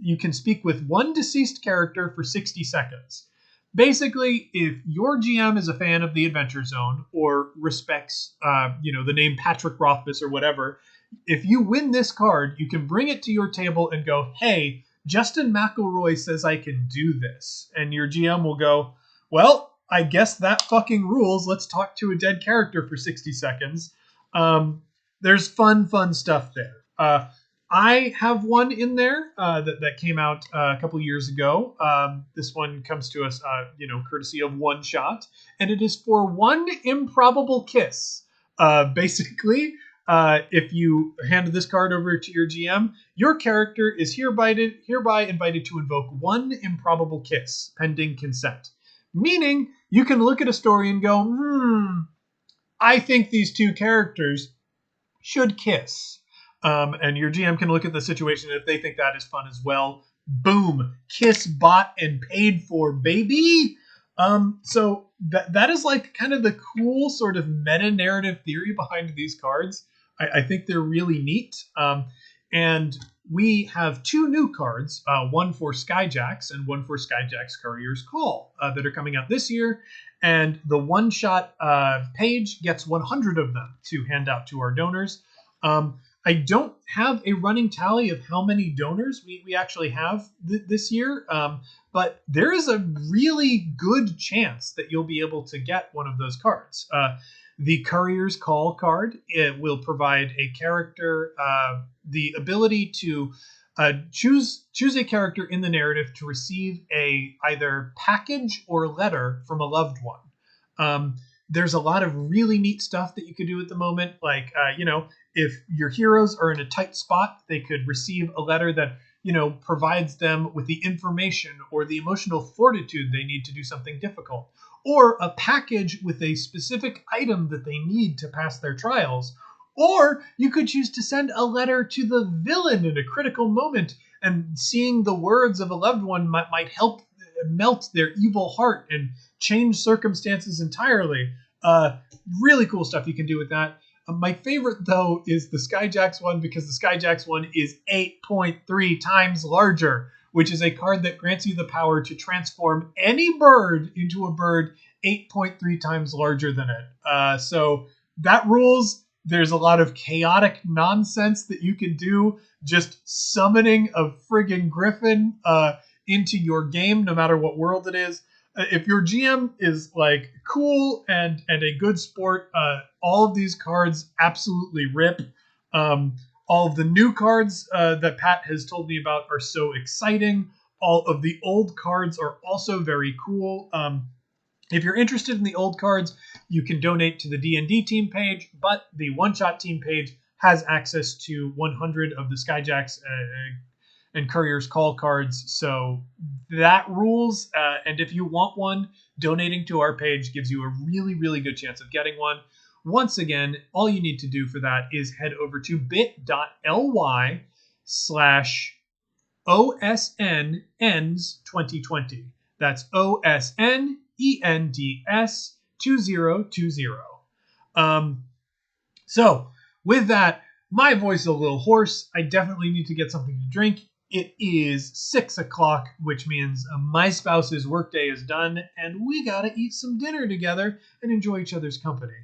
You can speak with one deceased character for 60 seconds. Basically, if your GM is a fan of the Adventure Zone or respects, the name Patrick Rothfuss or whatever, if you win this card, you can bring it to your table and go, "Hey, Justin McElroy says I can do this," and your GM will go, "Well, I guess that fucking rules. Let's talk to a dead character for 60 seconds." There's fun stuff there. I have one in there that came out a couple years ago. This one comes to us, courtesy of One Shot, and it is for one improbable kiss. Basically, if you hand this card over to your GM, your character is hereby invited to invoke one improbable kiss, pending consent. Meaning, you can look at a story and go, I think these two characters should kiss. And your GM can look at the situation, and if they think that is fun as well, boom, kiss bought and paid for, baby. So that is like kind of the cool sort of meta narrative theory behind these cards. I think they're really neat. And we have two new cards, one for Skyjacks and one for Skyjacks Courier's Call that are coming out this year. And the one-shot page gets 100 of them to hand out to our donors. I don't have a running tally of how many donors we actually have this year, but there is a really good chance that you'll be able to get one of those cards. The Courier's Call card, it will provide a character the ability to choose a character in the narrative to receive a either package or letter from a loved one. There's a lot of really neat stuff that you could do at the moment, like if your heroes are in a tight spot, they could receive a letter that provides them with the information or the emotional fortitude they need to do something difficult. or a package with a specific item that they need to pass their trials. Or you could choose to send a letter to the villain in a critical moment, and seeing the words of a loved one might help melt their evil heart and change circumstances entirely. Really cool stuff you can do with that. My favorite, though, is the Skyjacks one, because the Skyjacks one is 8.3 times larger, which is a card that grants you the power to transform any bird into a bird 8.3 times larger than it. So that rules. There's a lot of chaotic nonsense that you can do, just summoning a friggin' griffin into your game, no matter what world it is. If your GM is like cool and a good sport, all of these cards absolutely rip. All of the new cards that Pat has told me about are so exciting. All of the old cards are also very cool. If you're interested in the old cards, you can donate to the Dnd team page, but the one-shot team page has access to 100 of the Skyjacks and Courier's call cards, so that rules. And if you want one, donating to our page gives you a really, really good chance of getting one. Once again, all you need to do for that is head over to bit.ly/OSNENDS2020. That's OSNENDS 2020. So with that, my voice is a little hoarse. I definitely need to get something to drink. It is 6 o'clock, which means my spouse's workday is done, and we gotta eat some dinner together and enjoy each other's company.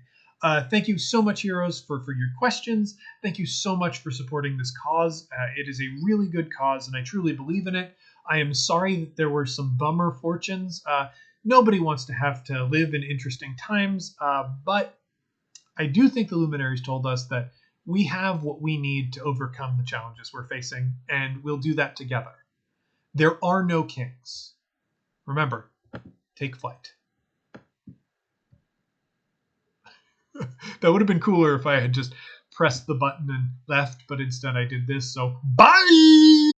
Thank you so much, heroes, for your questions. Thank you so much for supporting this cause. It is a really good cause, and I truly believe in it. I am sorry that there were some bummer fortunes. Nobody wants to have to live in interesting times, but I do think the Luminaries told us that we have what we need to overcome the challenges we're facing, and we'll do that together. There are no kings. Remember, take flight. That would have been cooler if I had just pressed the button and left, but instead I did this, so bye!